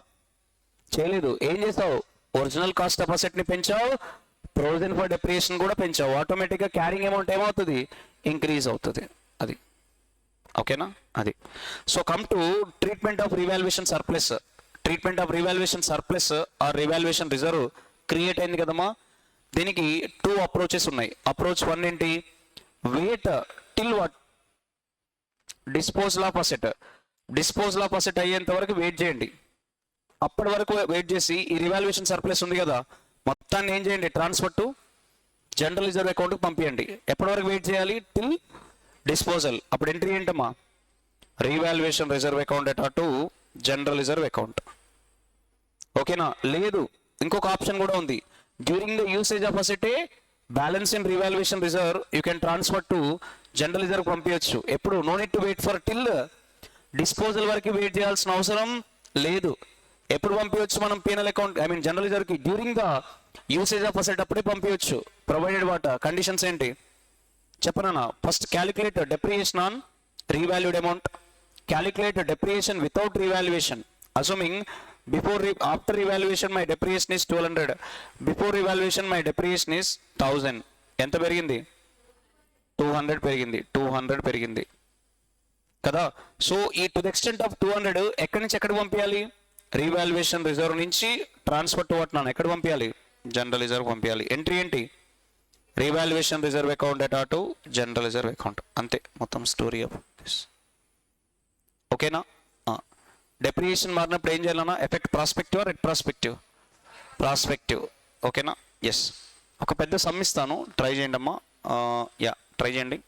చేయలేదు. ఏం చేసావు? ఒరిజినల్ కాస్ట్ ఆఫ్ అసెట్ ని పెంచావు, ప్రొవిజన్ ఫర్ డెప్రిసియేషన్ కూడా పెంచావు. ఆటోమేటిక్గా క్యారింగ్ అమౌంట్ ఏమవుతుంది? ఇంక్రీజ్ అవుతుంది. అది ఓకేనా? అది. So come to treatment of revaluation surplus. Treatment of revaluation surplus or revaluation reserve create అయింది కదమ్మా. దీనికి 2 అప్రోచెస్ ఉన్నాయి. అప్రోచ్ 1 ఏంటి? Wait till what? Disposal of asset. Disposal of asset అయ్యేంత వరకు వెయిట్ చేయండి. అప్పటి వరకు వెయిట్ చేసి ఈ రివాల్యుయేషన్ సర్ప్లస్ ఉంది కదా, మొత్తాన్ని ఏం చేయండి? ట్రాన్స్ఫర్ టు జనరల్ రిజర్వ్ అకౌంట్కి పంపించండి. ఎప్పటి వరకు వెయిట్ చేయాలి? Till disposal. అప్పుడు ఎంట్రీ ఏంటమ్మా? Revaluation reserve account data to general reserve account. ఓకేనా? లేదు, ఇంకొక ఆప్షన్ కూడా ఉంది. During the usage of asset balance in revaluation reserve you can transfer to general reserve పంపించచ్చు. ఎప్పుడు? No need to wait for till disposal వరకు wait చేయాల్సిన అవసరం లేదు. ఎప్పుడు పంపించవచ్చు మనం పీనల్ అకౌంట్ జనరల్ రిజర్వ్కి? During the usage of asset అప్పుడే పంపించవచ్చు. Provided what? కండిషన్స్ ఏంటి చెప్పనా? First calculate depreciation on revalued amount. Calculate depreciation without revaluation. Assuming after revaluation my depreciation is 1200. Before revaluation my depreciation is 1000. ఎంత పెరిగింది? 200 పెరిగింది కదా. So ఈ టు ద ఎక్స్టెంట్ ఆఫ్ 200 ఎక్కడి నుంచి ఎక్కడ పంపించాలి? రీవాల్యుయేషన్ రిజర్వ్ నుంచి ట్రాన్స్ఫర్ టు వాట్ నాన్న? ఎక్కడ పంపించాలి? జనరల్ రిజర్వ్ పంపించాలి. ఎంట్రీ ఏంటి? Revaluation reserve account data to general reserve account. అంతే మొత్తం స్టోరీ ఆఫ్ దిస్. ఓకేనా? డెప్రిసియేషన్ మారినప్పుడు ఏం చేయాలన్నా? Effect prospective retrospective? ప్రాస్పెక్టివ్. ఓకేనా? ఎస్. ఒక పెద్ద సమ్ ఇస్తాను, ట్రై చేయండి అమ్మా. ట్రై చేయండి.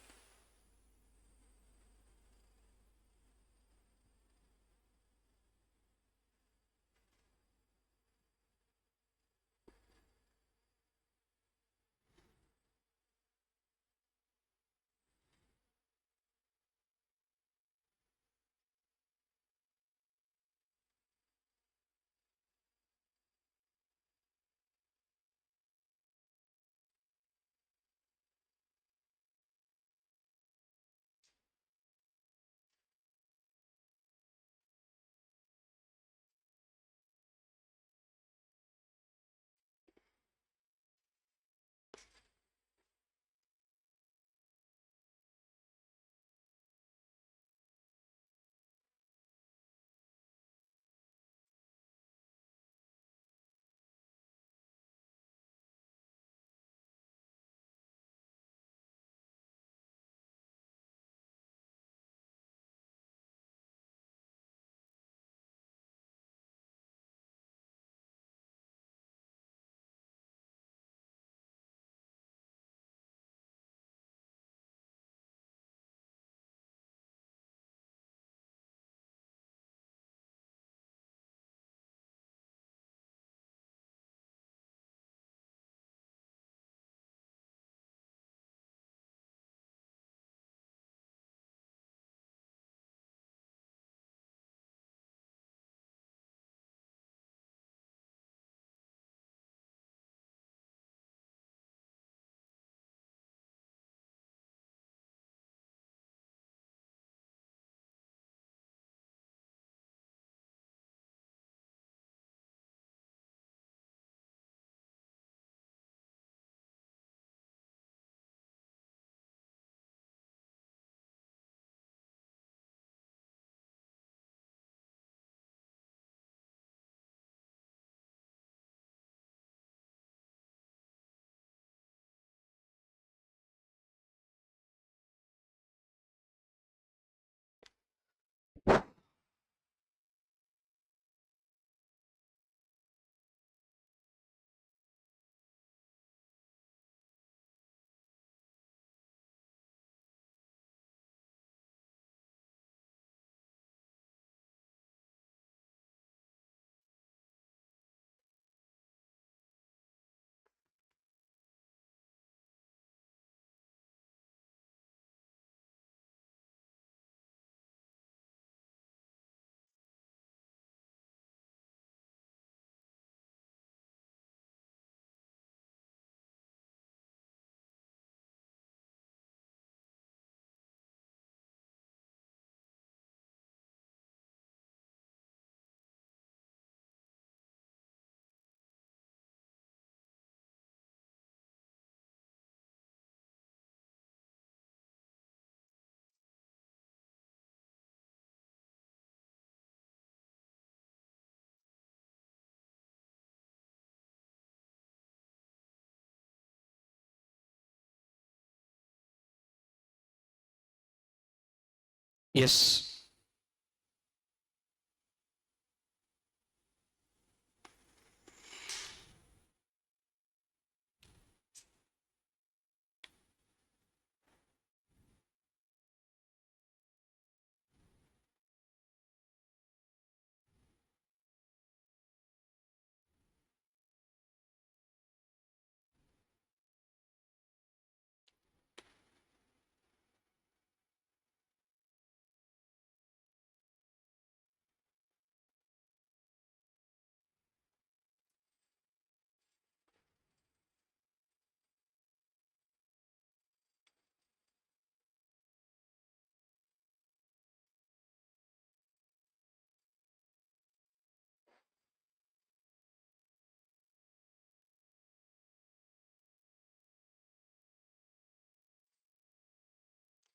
Yes.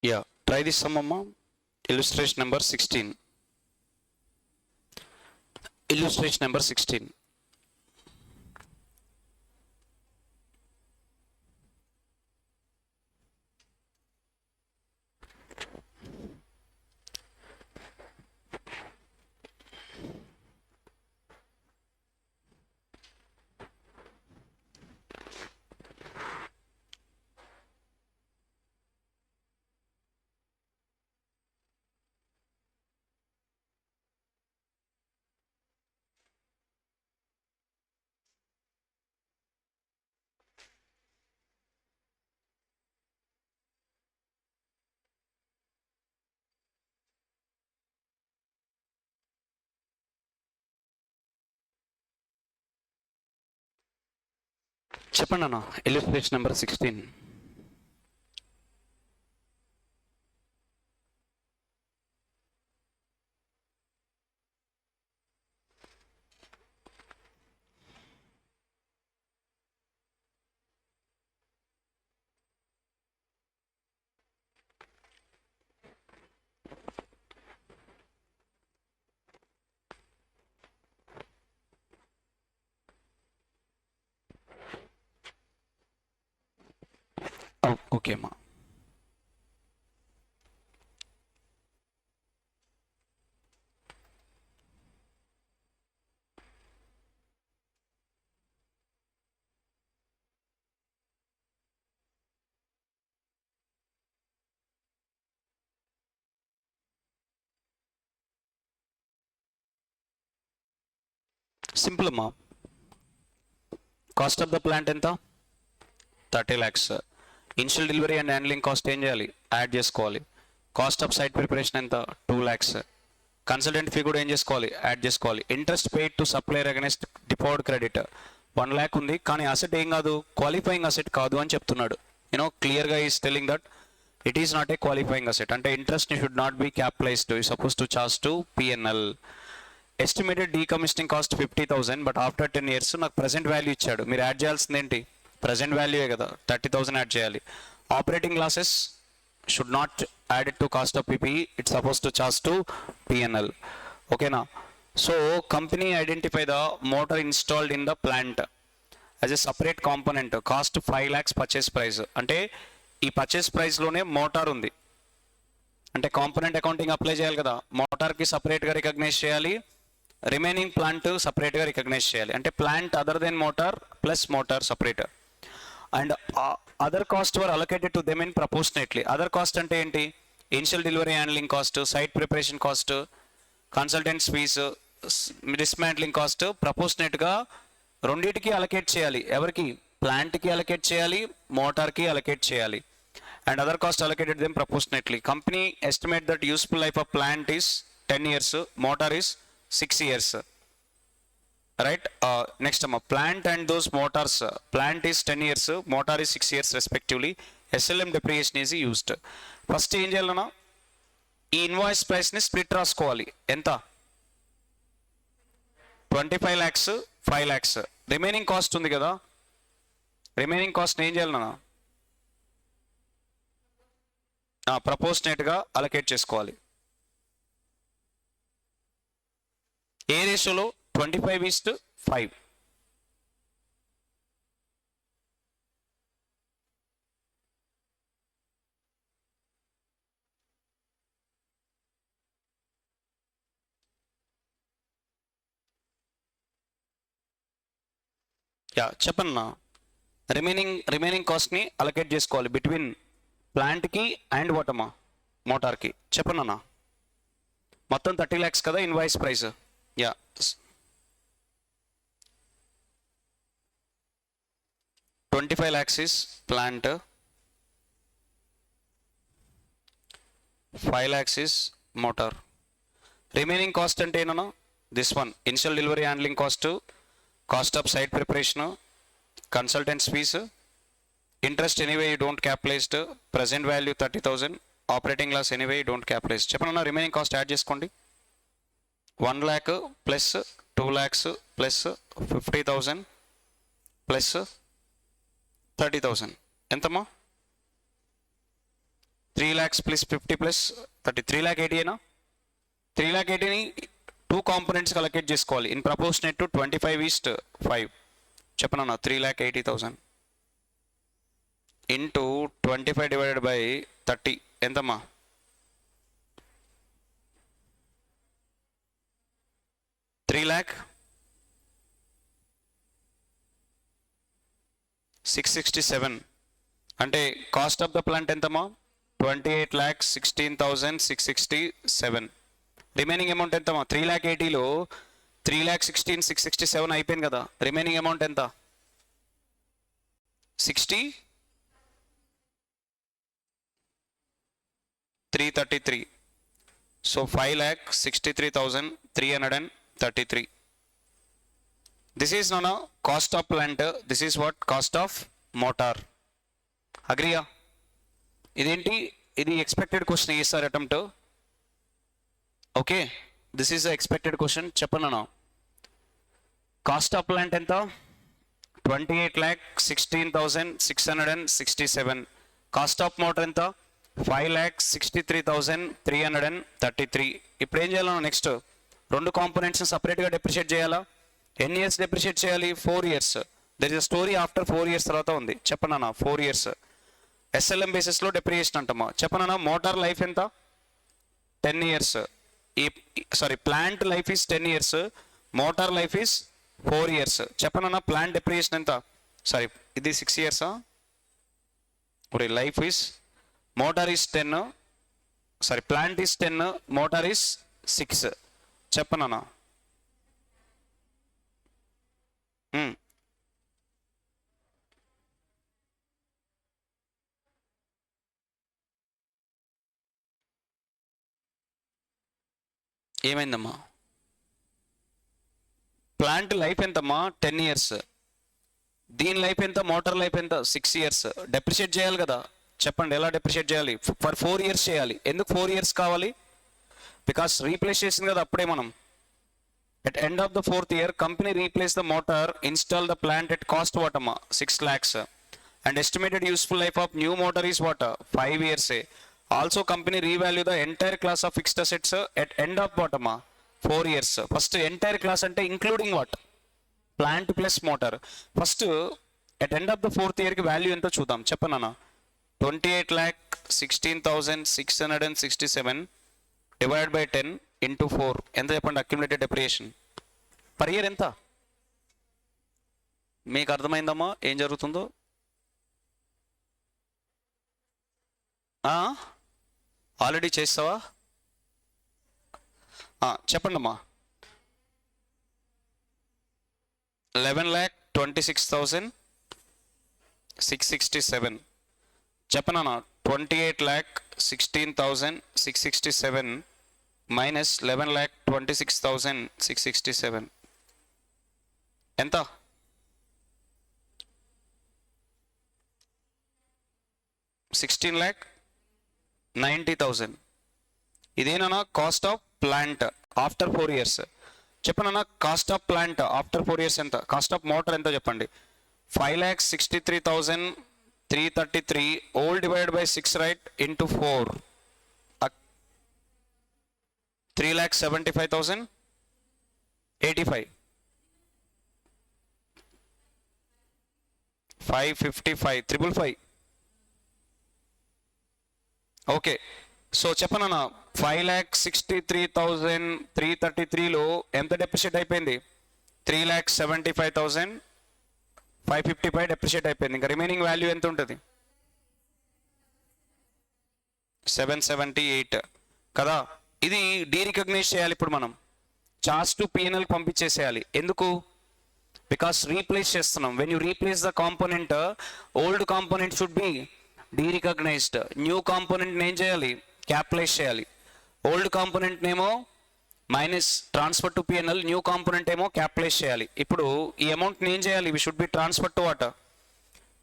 Yeah. Try this sum, Amma. Illustration number 16. Illustration number 16. చెప్పండి అన్న. Illustration number 16. ఓకే అమ్మా. సింపుల్ అమ్మా. కాస్ట్ ఆఫ్ ద ప్లాంట్ ఎంత? 30 lakhs. Initial delivery and handling cost ఏం చేయాలి? యాడ్ చేసుకోవాలి. కాస్ట్ ఆఫ్ సైట్ ప్రిపరేషన్ ఎంత? 2 lakhs. కన్సల్టెంట్ ఫీ కూడా ఏం చేసుకోవాలి? యాడ్ చేసుకోవాలి. Interest paid to supplier against deferred credit 1 lakh ఉంది, కానీ అసెట్ ఏం కాదు, క్వాలిఫైయింగ్ అసెట్ కాదు అని చెప్తున్నాడు. క్లియర్గా is telling that it is not a qualifying asset. అంటే interest should not be capitalised, you suppose to charge to PNL. Estimated decommissioning cost 50,000, but after 10 years నాకు ప్రజెంట్ వాల్యూ ఇచ్చాడు. మీరు యాడ్ చేయాల్సింది ఏంటి? ప్రజెంట్ వాల్యూయే కదా, 30,000 యాడ్ చేయాలి. Operating losses should not add it to cost of PPE, it's suppose to charge to PNL. ఓకేనా? So company identify the motor installed in the plant as a separate component, cost 5 lakhs purchase price. అంటే ఈ purchase ప్రైస్లోనే motor ఉంది, అంటే component accounting apply చేయాలి కదా. మోటార్కి సపరేట్గా recognise చేయాలి, remaining plant సపరేట్గా రికగ్నైజ్ చేయాలి. అంటే plant other than motor plus motor separate. And other cost were allocated to them in proportionately. Other cost అంటే ఏంటి? Initial delivery handling cost, site preparation cost, consultants fees, dismantling cost ప్రపోర్షనేట్గా రెండింటికి allocate చేయాలి. ఎవరికి? ప్లాంట్కి allocate చేయాలి, మోటార్కి allocate చేయాలి. And other cost allocated them proportionately. Company estimate that useful life of plant is 10 years, motor is 6 years. Right? Next plant and those motors, plant is 10 years, motor is 6 years respectively. SLM depreciation is used. First ఏం చేయాలన్నా, e invoice ప్రైస్ని split రాసుకోవాలి. ఎంత? 25 lakhs, 5 lakhs. Remaining cost ఉంది కదా, remaining cost ఏం చేయాలన్నా ప్రపోర్షనేట్గా allocate చేసుకోవాలి. ఏ రేషియోలో? 25:5. యా చెప్పన్నా. రిమైనింగ్ కాస్ట్ని అలొకేట్ చేసుకోవాలి బిట్వీన్ ప్లాంట్కి అండ్ వాటమ్మా మోటార్కి. చెప్పన్నా. మొత్తం 30 lakhs కదా invoice price. Yeah 25 lakhs is plant, 5 lakhs is motor. Remaining cost ante enana this one initial delivery handling cost, cost of site preparation, consultants fees, interest anyway you don't capitalized, present value 30,000, operating loss anyway you don't capitalized. Cheppana remaining cost add cheskondi. 1 lakh plus 2 lakhs plus 50,000 plus 30,000 ఎంతమ్మా? 3 lakhs plus 50 plus 30, 3,80,000 అయినా. 3,80,000ని 2 కాంపోనెంట్స్కి allocate చేసుకోవాలి in proportionate to 25:5. చెప్పనన్నా 3,80,000 into 25 divided by 30 ఎంతమ్మా? 3,667 అంటే cost of the plant ఎంతమ్మా? 28,16,667. Remaining amount ఎంతమ్మా? 3,80,000లో 3,16,667 అయిపోయింది కదా. Remaining amount ఎంత? 333. So 5,63,333. This is not a cost of plant. This is what cost of motor. Agree? ఇదేంటి? ఇది ఎక్స్పెక్టెడ్ క్వశ్చన్ వేస్తారు attempt. Okay, this is expected question. చెప్పను. Cost of plant ఎంత? 28,16,667. కాస్ట్ ఆఫ్ మోటార్ ఎంత? 5,63,333. ఇప్పుడు ఏం చేయాలన్నా నెక్స్ట్ 2 కాంపోనెంట్స్ సపరేట్గా డెప్రిషియేట్ చేయాలా? ఎన్ని ఇయర్స్ డెప్రిషియేట్ చేయాలి? 4 years. There is a story after 4 years తర్వాత ఉంది. చెప్పనన్నా 4 years ఎస్ఎల్ఎం బేసిస్లో డెప్రిషియేషన్ అంటామా. చెప్పనన్నా మోటార్ లైఫ్ ఎంత? 10 years. Plant life is 10 years, motor life is 4 years. చెప్పనన్నా ప్లాంట్ డెప్రిషియేషన్ ఎంత? ఇది 6 years. Life is motor is 10, plant is 10, motor is 6. చెప్పనన్నా. ఏమైందమ్మా? ప్లాంట్ లైఫ్ ఎంతమ్మా? 10 years. దీని లైఫ్ ఎంత? మోటార్ లైఫ్ ఎంత? 6 years. డెప్రిషియేట్ చేయాలి కదా. చెప్పండి ఎలా డెప్రిషియేట్ చేయాలి? ఫర్ 4 years చేయాలి. ఎందుకు 4 years కావాలి? బికాస్ రీప్లేస్ చేసింది కదా అప్పుడే మనం. At end of the 4th year, company replace the motor, install the plant at cost what amma? 6 lakhs. And estimated useful life of new motor is what? 5 years. Also company revalue the entire class of fixed assets at end of what amma? 4 years. First entire class ante including what? Plant plus motor. First at end of the 4th year ki value ento chudam. Cheppanana. 28,16,667 divided by 10 into 4 ఎంత చెప్పండి? Accumulated depreciation per year ఎంత? మీకు అర్థమైందమ్మా ఏం జరుగుతుందో? Already చేస్తావా? చెప్పండి అమ్మా. 11,26,667. చెప్పనా? 28,16,667 minus 11,26,667 ఎంత? 16,90,000. ఇదేనా cost of plant after 4 years? చెప్పనా cost of plant after 4 years ఎంత? కాస్ట్ ఆఫ్ మోటార్ ఎంత చెప్పండి? 5,63,333 all divided by 6 right into 4 3,75,085 555 555. Okay, so చెప్పనన్నా 5,63,333లో ఎంత డెప్రిషియేట్ అయిపోయింది? 3,75,000 555 డెప్రిషియేట్ అయిపోయింది. ఇంకా రిమైనింగ్ వాల్యూ ఎంత ఉంటుంది? 778 కదా. ఇది డీరికగ్నైజ్ చేయాలి. ఇప్పుడు మనం చార్జ్ టు పిఎన్ఎల్ పంపించేసేయాలి. ఎందుకు? బికాస్ రీప్లేస్ చేస్తున్నాం. When you replace the component, old component should be derecognised. New component ఏం చేయాలి? క్యాపిటలైజ్ చేయాలి. ఓల్డ్ కాంపోనెంట్ ఏమో minus transfer to PNL, new component ఏమో క్యాపిటలైజ్ చేయాలి. ఇప్పుడు ఈ అమౌంట్ని ఏం చేయాలి? We should be transfer to what?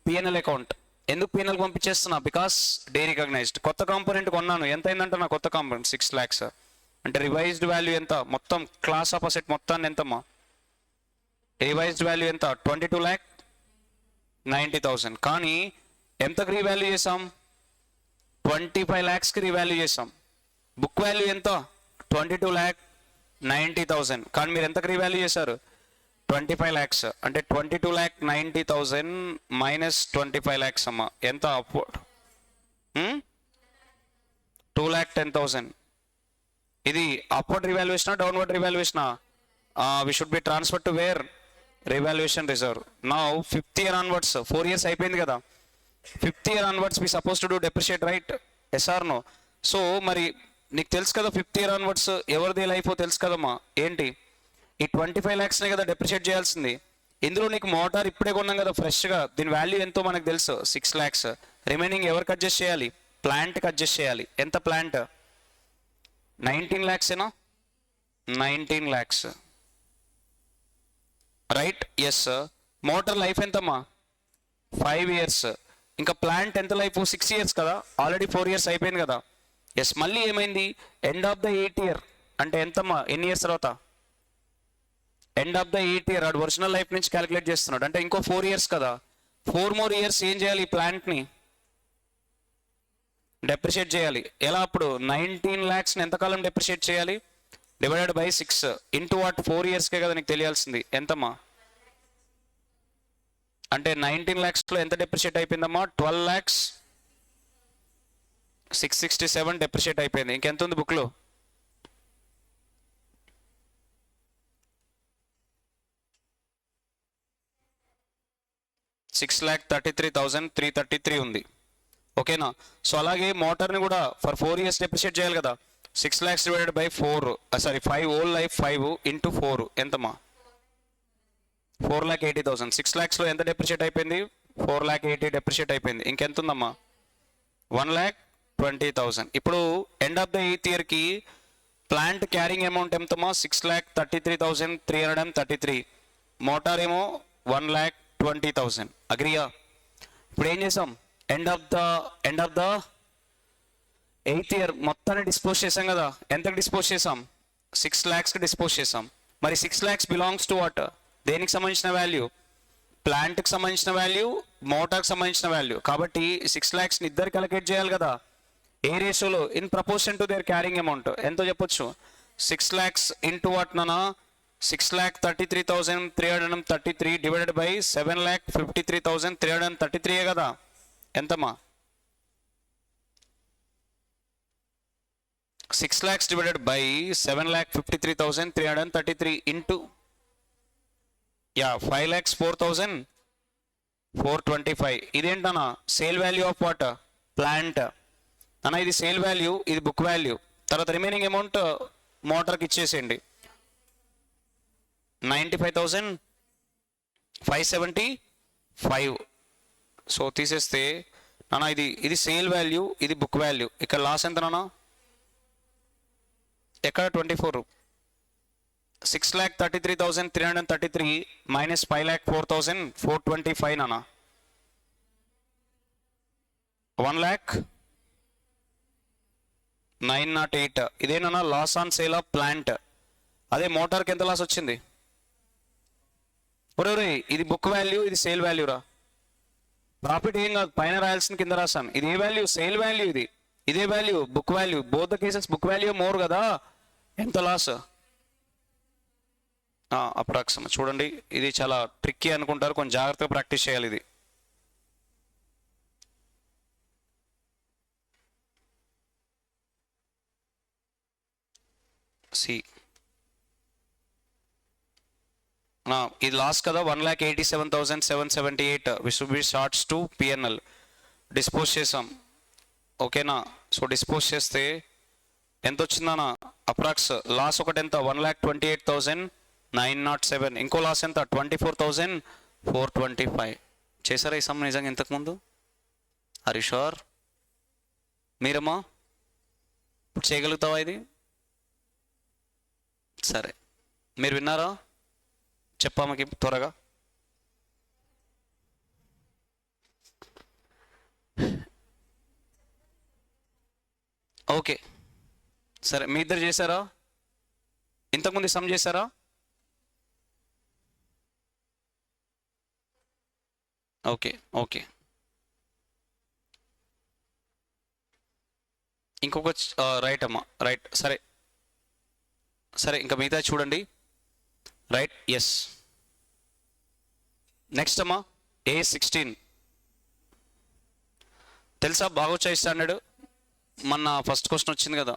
PNL account. ఎందుకు పిఎన్ఎల్ పంపించేస్తున్నా? Because derecognised. కొత్త కాంపోనెంట్ కొన్నాను, ఎంత అయిందంటే నా కొత్త కాంపోనెంట్ 6 lakhs. అంటే రివైజ్డ్ వాల్యూ ఎంత? మొత్తం క్లాస్ ఆఫ్ అసెట్ మొత్తాన్ని ఎంతమ్మా? రివైజ్డ్ వాల్యూ ఎంత? 22,90,000. కానీ ఎంతకు రీవాల్యూ చేసాం? 25 lakhsకి రీవాల్యూ చేసాం. బుక్ వాల్యూ ఎంత? 22,90,000. కానీ మీరు ఎంతకు రీవాల్యూ చేశారు? 25 lakhs. అంటే 22,90,000 మైనస్ 25 lakhs అమ్మా. ఎంత? 2,10,000. ఇది upward revaluation, downward revaluation? We should be transfer to where? Revaluation reserve. Now 5th year onwards, 4 years అయిపోయింది కదా. 5th year onwards we supposed to do depreciate, right? Yes or no? So మరి నీకు తెలుసు కదా 5th year onwards ఎవరిది life తెలుసు కదమ్మా. ఏంటి? ఈ 25 lakhsనే కదా డెప్రిషియేట్ చేయాల్సింది. ఇందులో నీకు మోటార్ ఇప్పుడే కొన్నాం కదా ఫ్రెష్గా, దీని వాల్యూ ఎంతో మనకు తెలుసు 6 lakhs. రిమైనింగ్ ఎవరికి అడ్జస్ట్ చేయాలి? ప్లాంట్కి అడ్జస్ట్ చేయాలి. ఎంత ప్లాంట్? 19 lakhs ఏనా? 19 lakhs, right? Yes. Motor life ఎంతమ్మా? 5 years. ఇంకా ప్లాంట్ ఎంత లైఫ్? 6 years కదా. ఆల్రెడీ 4 years అయిపోయింది కదా. ఎస్. మళ్ళీ ఏమైంది? End of the 8th year అంటే ఎంతమ్మా? ఎన్ని ఇయర్స్ తర్వాత? End of the 8th year. వాడు ఒరిజినల్ లైఫ్ నుంచి క్యాలిక్యులేట్ చేస్తున్నాడు. అంటే ఇంకో 4 years కదా. 4 more years ఏం చేయాలి? ఈ ప్లాంట్ని డెప్రిషియేట్ చేయాలి. ఎలా? అప్పుడు 19 lakhsని ఎంతకాలం డెప్రిషియేట్ చేయాలి? Divided by 6 into what? 4 yearsకే కదా నీకు తెలియాల్సింది. ఎంతమ్మా? అంటే 19 lakhsలో ఎంత డెప్రిషియేట్ అయిపోయిందమ్మా? 12,667 డెప్రిషియేట్ అయిపోయింది. ఇంకెంత ఉంది బుక్లో? $6,33,333 ఉంది. ఓకేనా? సో అలాగే మోటార్ని కూడా ఫర్ 4 years డెప్రిషియేట్ చేయాలి కదా. 6 lakhs divided by 4, sorry 5, whole life 5 into 4 ఎంతమ్మా? 4,80,000. 6 lakhsలో ఎంత డెప్రిషియేట్ అయిపోయింది? 4,80,000 డెప్రిషియేట్ అయిపోయింది. ఇంకెంత ఉందమ్మా? 1,20,000. ఇప్పుడు ఎండ్ ఆఫ్ ద 8th yearకి ప్లాంట్ క్యారింగ్ అమౌంట్ ఎంతమ్మా? 6,33,333. మోటార్ ఏమో 1,20,000. అగ్రియా? ఇప్పుడు ఏం చేసాం? End of the 8th year మొత్తాన్ని డిస్పోజ్ చేసాం కదా. ఎంతకు డిస్పోజ్ చేసాం? 6 lakhsకి డిస్పోజ్ చేసాం. మరి 6 lakhs బిలాంగ్స్ టు వాట్? దేనికి సంబంధించిన వాల్యూ? ప్లాంట్కి సంబంధించిన వాల్యూ, మోటార్కి సంబంధించిన వాల్యూ. కాబట్టి 6 lakhsని ఇద్దరికి అలొకేట్ చేయాలి కదా. ఏ రేషియోలో? In proportion to their carrying amount. ఎంతో చెప్పొచ్చు? 6 lakhs ఇంటూ వాట్ నానా? 6,33,333 డివైడెడ్ బై 7,53,333 కదా. ఎంతమ్మా? 6 lakhs డివైడెడ్ బై 7,53,333 ఇంటూ 5,04,425. ఇదేంటన్నా? Sale value of what? Plant అన్న. ఇది సేల్ వాల్యూ, ఇది బుక్ వాల్యూ. తర్వాత రిమైనింగ్ అమౌంట్ మోటార్కి ఇచ్చేసేయండి. 95,575. సో తీసేస్తే నాన్న ఇది సేల్ వాల్యూ, ఇది బుక్ వాల్యూ. ఇక్కడ లాస్ ఎంత నాన్న? ఎక్కడ? 24. 6,33,333 మైనస్ 5,04,425 నాన్న. 1,09,08. ఇదేనా loss on sale of plant? అదే మోటార్కి ఎంత లాస్ వచ్చింది? ఒరే ఇది బుక్ వాల్యూ, ఇది సేల్ వాల్యూ రా. ప్రాఫిట్ ఏం కాదు, పైన రాయాల్సిన కింద రాసాను. ఇది ఏ వాల్యూ? Sale value. ఇదే value book value. Both the cases book value more కదా. ఎంత లాస్? అప్రాక్సిమేట్ చూడండి. ఇది చాలా ట్రిక్కీ అనుకుంటారు, కొంచెం జాగ్రత్తగా ప్రాక్టీస్ చేయాలి ఇది. సి ఇది లాస్ట్ కదా, 1,87,778 which be shorts to PNL dispose చేసాం. ఓకేనా? సో డిస్పోజ్ చేస్తే ఎంత వచ్చిందన్నా అప్రాక్స్ లాస్ ఒకటి ఎంత, 1,28,907. ఇంకో లాస్ ఎంత, 24,425. చేశారా ఈ సమ్ నిజంగా ఇంతకుముందు? Are you sure? మీరమ్మా ఇప్పుడు చేయగలుగుతావా ఇది? సరే, మీరు విన్నారా? చెప్పామకి త్వరగా. ఓకే సరే, మీ ఇద్దరు చేశారా? ఇంతకుముందు సమ్ చేశారా? Okay okay. ఇంకొక రైట్ అమ్మా, రైట్. సరే సరే, ఇంకా మిగతా చూడండి. Right, yes. నెక్స్ట్ అమ్మా, A16 తెలుసా? బాగా వచ్చాయి స్టాండర్డ్. మొన్న ఫస్ట్ క్వశ్చన్ వచ్చింది కదా,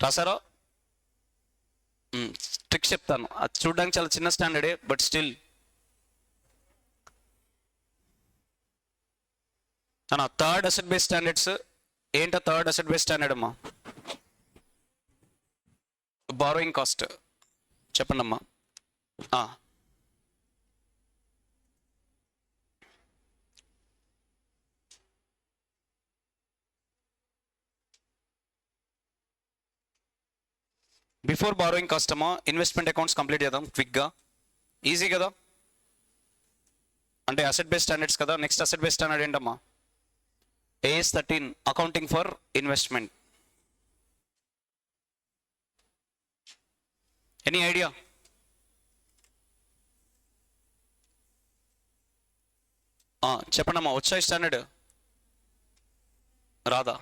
రాసారా? ట్రిక్స్ చెప్తాను. అది చూడడానికి చాలా చిన్న స్టాండర్డే, but still third asset base standards. ఏంటో థర్డ్ అసెట్ బేస్ స్టాండర్డ్ అమ్మా? Borrowing cost. చెప్పండి అమ్మా. బిఫోర్ బారోయింగ్ కాస్ట్ అమ్మా, ఇన్వెస్ట్మెంట్ అకౌంట్స్ కంప్లీట్ చేద్దాం క్విక్గా. ఈజీ కదా, అంటే అసెట్ బేస్ స్టాండర్డ్స్ కదా. నెక్స్ట్ అసెట్ బేస్ స్టాండర్డ్ ఏంటమ్మా? AS13 accounting for investment. Any idea? చెప్పండి అమ్మా, వచ్చాయి స్టాండర్డ్? రాదా?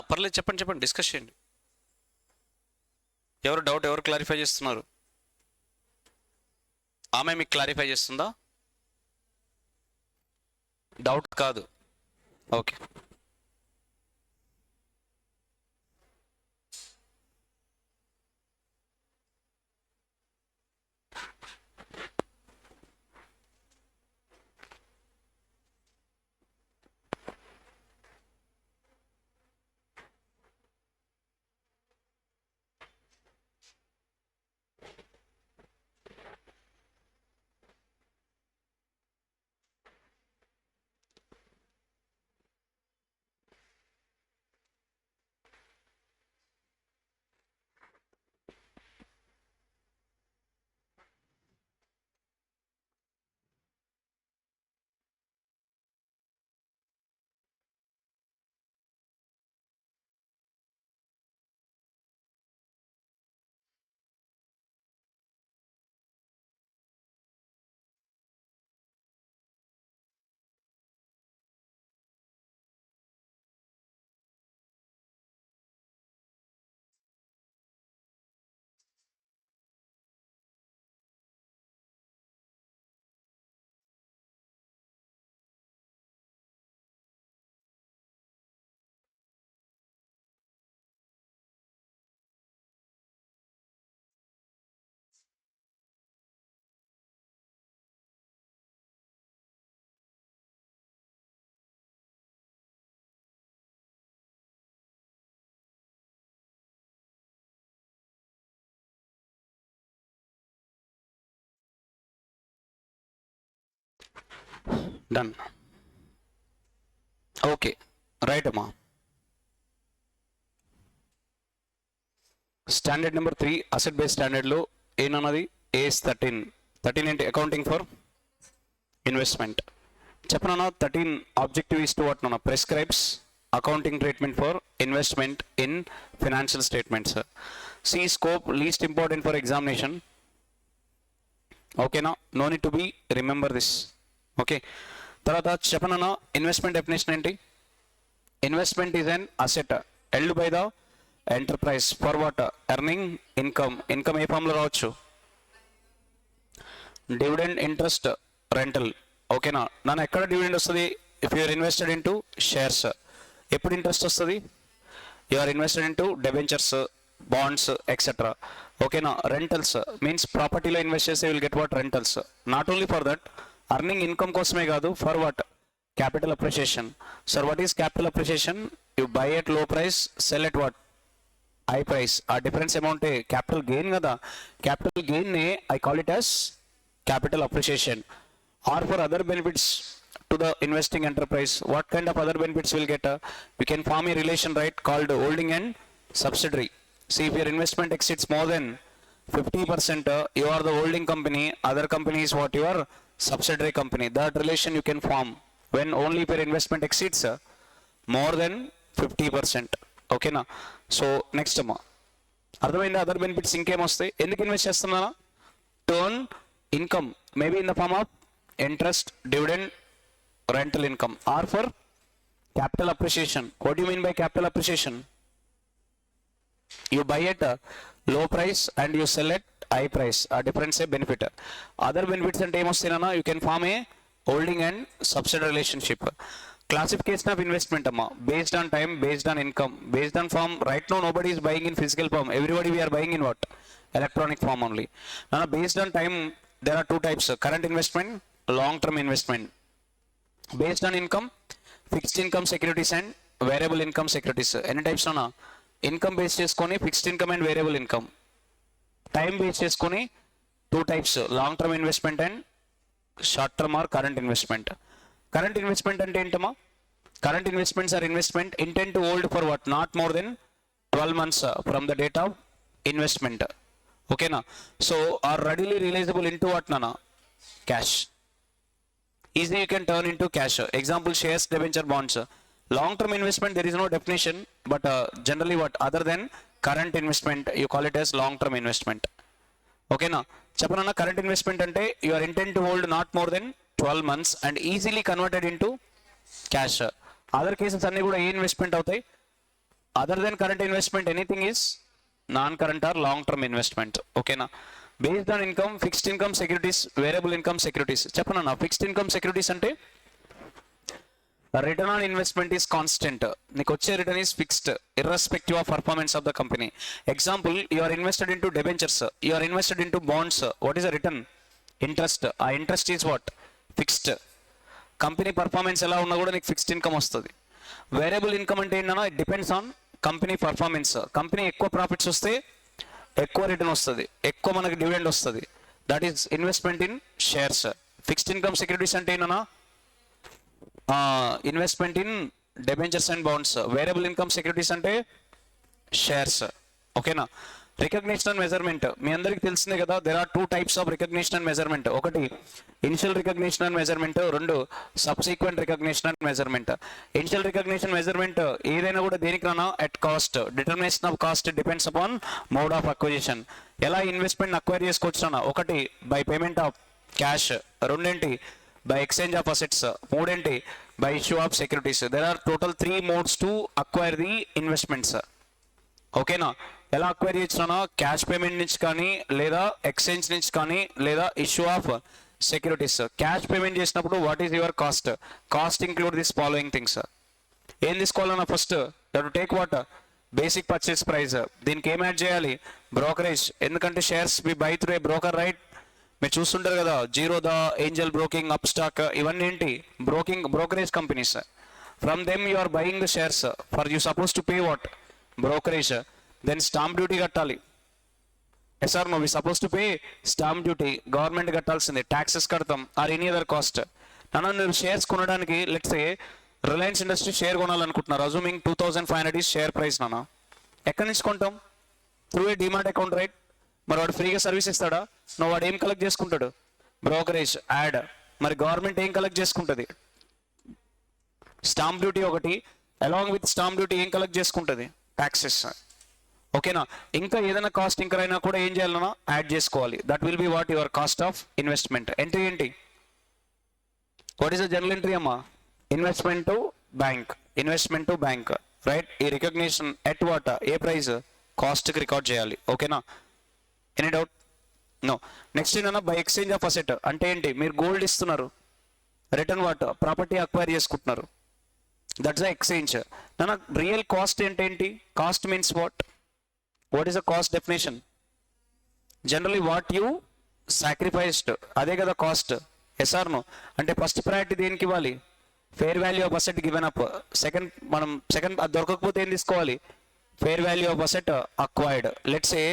పర్లేదు, చెప్పండి చెప్పండి, డిస్కస్ చేయండి. ఎవరు డౌట్, ఎవరు క్లారిఫై చేస్తున్నారు? ఆమె మీకు క్లారిఫై చేస్తుందా? డౌట్ కాదు. ఓకే. డన్. ఓకే రైట్ అమ్మా. స్టాండర్డ్ నెంబర్ 3 అసెట్ బేస్ స్టాండర్డ్లో ఏనన్నది AS13 13 ఏంటి? Accounting for investment. చెప్పనా 13 ఆబ్జెక్టివ్ ఇస్ టు వాట్ నాన్న? Prescribes accounting treatment for investment in financial statements. See scope least important for examination. Okay na, no need to be remember this. Okay, తర్వాత చెప్పనా investment definition ఏంటి? Investment is an asset held by the enterprise for what? Earning income. Income ఏ ఫామ్లో రావచ్చు? Dividend, interest, rental. ఓకేనా నన్ను ఎక్కడ dividend వస్తుంది? If you are invested into shares. ఎప్పుడు ఇంట్రెస్ట్ వస్తుంది? You are invested into debentures, bonds etcetera. ఓకేనా రెంటల్స్ మీన్స్ ప్రాపర్టీలో ఇన్వెస్ట్ చేస్తే will get what? Rentals. Not only for that, earning income కోసమే కాదు, for what? Capital appreciation. Sir what is capital appreciation? You buy at low price, sell at what? High price. ఆ difference amount capital gain కదా. Capital gain నే I call it as capital appreciation. Or for other benefits to the investing enterprise. What kind of other benefits will get? We can form a relation, right, called holding and subsidiary. See, if your investment exceeds more than 50%, you are the holding company, other company is what? Your subsidiary company. That relation you can form when only if your investment exceeds more than 50%. Okay na? So next ma అర్థమైంది. Other benefits ఇంకేం వస్తాయి? ఎందుకు invest చేస్తున్నా? To earn income, maybe in the form of interest, dividend, rental income, or for capital appreciation. What do you mean by capital appreciation? You buy at a low price and you sell at high price. A difference a benefit. Other benefits and time of you can form a holding and subsidiary relationship. Classification of investment based on time, based on income, based on form. Right now nobody is buying in physical form. Everybody we are buying in what? Electronic form only. Now based on time there are two types: current investment, long term investment. Based on income, fixed income securities and variable income securities. Any types na? Income based cheskoni fixed income and variable income. Time based cheskoni two types: long term investment and short term or current investment. Current investment ante entama? Current investments are investment intent to hold for what? Not more than 12 months from the date of investment. Okay na? So are readily realizable into what nana? Cash. Easily you can turn into cash. Example, shares, debenture, bonds. Long term investment there is no definition, but generally what? Other than current investment you call it as long term investment. Okay na? Chapana current investment ante you are intent to hold not more than 12 months and easily converted into cash. Other cases anni kuda A investment అవుతాయి? Other than current investment anything is non current or long term investment. Okay na? Based on income, fixed income securities, variable income securities. చెప్పనా fixed income securities అంటే return on investment is constant. నీకు వచ్చే return is fixed irrespective of performance of the company. Example, you are invested into debentures, you are invested into bonds. What is the return? Interest. ఆ interest is what? Fixed. Company performance ఎలా ఉన్నా కూడా నీకు fixed income వస్తుంది. Variable income అంటే ఏంటన్నా? It depends on company performance. Company ఎక్కువ profits వస్తే ఎక్కువ రిటర్న్ వస్తుంది, ఎక్కువ మనకి డివిడెండ్ వస్తుంది. That is investment in shares. Fixed income securities అంటే ఏంటన్నా? Investment in debentures and bonds. Variable income securities అంటే షేర్స్. ఓకేనా? రికగ్నిషన్ అండ్ మెజర్మెంట్ మీ అందరికి తెలిసిందే కదా. There are two types of recognition and measurement. ఒకటి ఇనిషియల్ రికగ్నిషన్ అండ్ మెజర్మెంట్, రెండు subsequent recognition and measurement. Initial recognition measurement ఏదైనా కూడా దేనికి రానా? At cost. Determination of cost depends upon mode of acquisition. ఎలా ఇన్వెస్ట్మెంట్ అక్వైర్ చేసుకోవచ్చు అన్న? ఒకటి బై పేమెంట్ ఆఫ్ క్యాష్, రెండేంటి బై ఎక్స్చేంజ్ ఆఫ్ అసెట్స్, మూడేంటి by issue of securities. There are total 3 modes to acquire the investments. ఓకేనా? ఎలా acquire చేయొచ్చునా? Cash payment నుంచి కానీ, లేదా ఎక్స్చేంజ్ నుంచి కానీ, లేదా issue of securities. Cash payment చేసినప్పుడు what is your cost? Cost include this following things. ఏం తీసుకోవాలన్నా? First that take what? Basic purchase price. దీనికి ఏం యాడ్ చేయాలి? బ్రోకరేజ్. ఎందుకంటే shares we buy through a broker, right? మీరు చూస్తుంటారు కదా, జీరోదా, ఏంజల్ బ్రోకింగ్, అప్ స్టాక్, ఇవన్నీ ఏంటి? Brokerage companies. From them you are buying the shares for you suppose to pay what? Brokerage. Then stamp duty కట్టాలి. Yes or no? We suppose to pay stamp duty. Government కట్టాల్సిందే. Taxes కడతాం or any other cost. నన్ను shares కొనడానికి let's say Reliance Industry share కొనాలనుకుంటున్నారు. Assuming 2500 is share price. నాన్న ఎక్కడి నుంచి కొంటాం? Through a demat account, right? మరి వాడు ఫ్రీగా సర్వీస్ ఇస్తాడా? వాడు ఏం కలెక్ట్ చేసుకుంటాడు? Brokerage, add. మరి గవర్నమెంట్ ఏం కలెక్ట్ చేసుకుంటుంది? స్టాంప్ డ్యూటీ ఒకటి, అలాంగ్ విత్ స్టాంప్ డ్యూటీ ఏం కలెక్ట్ చేసుకుంటుంది? ట్యాక్సెస్. ఓకేనా? ఇంకా ఏదైనా కాస్ట్ ఇంకర్ అయినా కూడా ఏం చేయాలన్నా యాడ్ చేసుకోవాలి. That will be what your cost of investment. Entry ఏంటి? What is the general entry అమ్మా? Investment to bank, investment to bank, right? ఈ recognition at what? A price? కాస్ట్కి రికార్డ్ చేయాలి. ఓకేనా? Any doubt? నో. నెక్స్ట్ ఏంటన్నా by exchange of asset అంటే ఏంటి? మీరు గోల్డ్ ఇస్తున్నారు, రిటర్న్ వాట్? ప్రాపర్టీ అక్వైర్ చేసుకుంటున్నారు. That's the exchange. నాన్న రియల్ కాస్ట్ ఏంటేంటి? Cost means what? What is the cost definition? Generally what you sacrificed, అదే కదా కాస్ట్. Yes or no? అంటే ఫస్ట్ ప్రయారిటీ దేనికి ఇవ్వాలి? Fair value of asset given up. Second అది దొరకకపోతే ఏం తీసుకోవాలి? Fair value of asset acquired. Let's a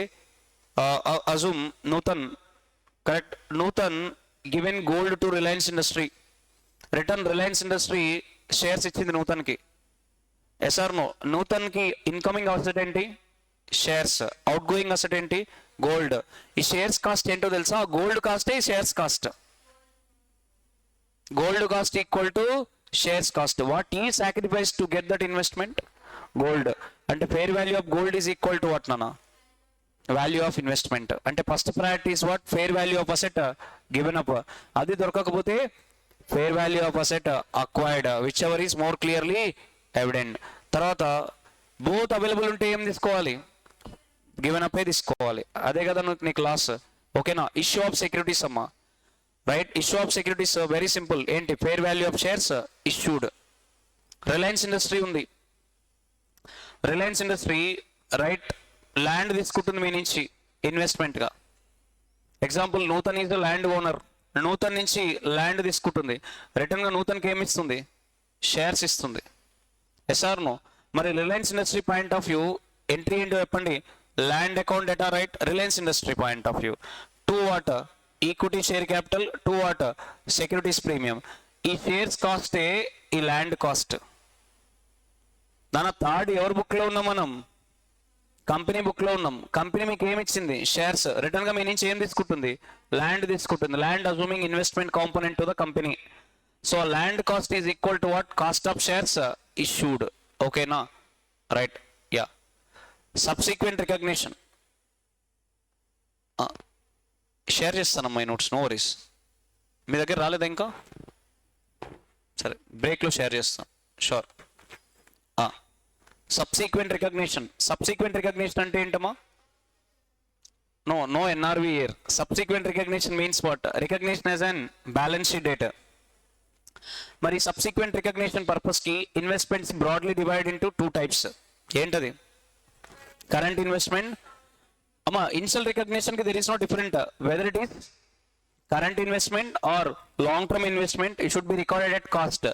assume Nutan, correct? Nutan given gold to Reliance Industry. Return Reliance Industry shares ఇచ్చింది నూతన్కి. Yes or no? నూతన్కి ఇన్కమింగ్ అసెట్ ఏంటి? షేర్స్. అవుట్ గోయింగ్ అసెట్ ఏంటి? గోల్డ్. ఈ షేర్స్ కాస్ట్ ఏంటో తెలుసా? గోల్డ్ కాస్టే shares cost. Gold cost equal to shares cost. What ఈ sacrifice to get that investment? Gold. అంటే fair value of gold is equal to what నాన్న? Value of investment. అంటే first priority is what? Fair value of asset given up. అది దొరకకపోతే fair value of asset acquired, whichever is more clearly evident. తర్వాత both available ఉంటే ఏం తీసుకోవాలి? Given up తీసుకోవాలి. అదే కదా నీ క్లాస్. ఓకేనా? ఇష్యూ ఆఫ్ సెక్యూరిటీస్ అమ్మా, right? Issue of securities very simple. ఏంటి? Fair value of shares issued. Reliance Industry ఉంది. రిలయన్స్ ఇండస్ట్రీ రైట్ ల్యాండ్ తీసుకుంటుంది మీ నుంచి ఇన్వెస్ట్మెంట్గా. Example Nutan is the land owner. Nutan నుంచి ల్యాండ్ తీసుకుంటుంది, రిటర్న్గా నూతన్కి ఏమి ఇస్తుంది? షేర్స్ ఇస్తుంది. Yes or no? మరి Reliance Industry point of view entry ఏంటో చెప్పండి? ల్యాండ్ అకౌంట్ డేటా, right? Reliance Industry point of view too what? Equity share capital, two what? Securities premium. ఈ షేర్స్ కాస్టే ఈ ల్యాండ్ కాస్ట్. దాని థర్డ్ ఎవరి బుక్లో ఉన్నాం మనం? కంపెనీ బుక్లో ఉన్నాం. కంపెనీ మీకు ఏమి ఇచ్చింది? షేర్స్. రిటర్న్గా మీ నుంచి ఏం తీసుకుంటుంది? ల్యాండ్ తీసుకుంటుంది. Land assuming investment component to the company. So land cost is equal to what? Cost of shares issued. ఓకేనా? Right. Yeah. Subsequent recognition share చేస్తానమ్మా ఈ నోట్స్, నో వరీస్. మీ దగ్గర రాలేదా ఇంకా? సరే బ్రేక్లో షేర్ చేస్తాను, sure. Subsequent recognition. Subsequent recognition అంటే ఏంటమ్మా? No NRV year. Subsequent recognition means what? Recognition as on balance sheet date. మరి సబ్సిక్వెంట్ రికగ్నిషన్ పర్పస్కి investments broadly divide into two types. ఏంటది? Current investment. అమ్మా ఇనిషియల్ రికగ్నిషన్కి there is no different whether it is current investment or long term investment, it should be recorded at cost.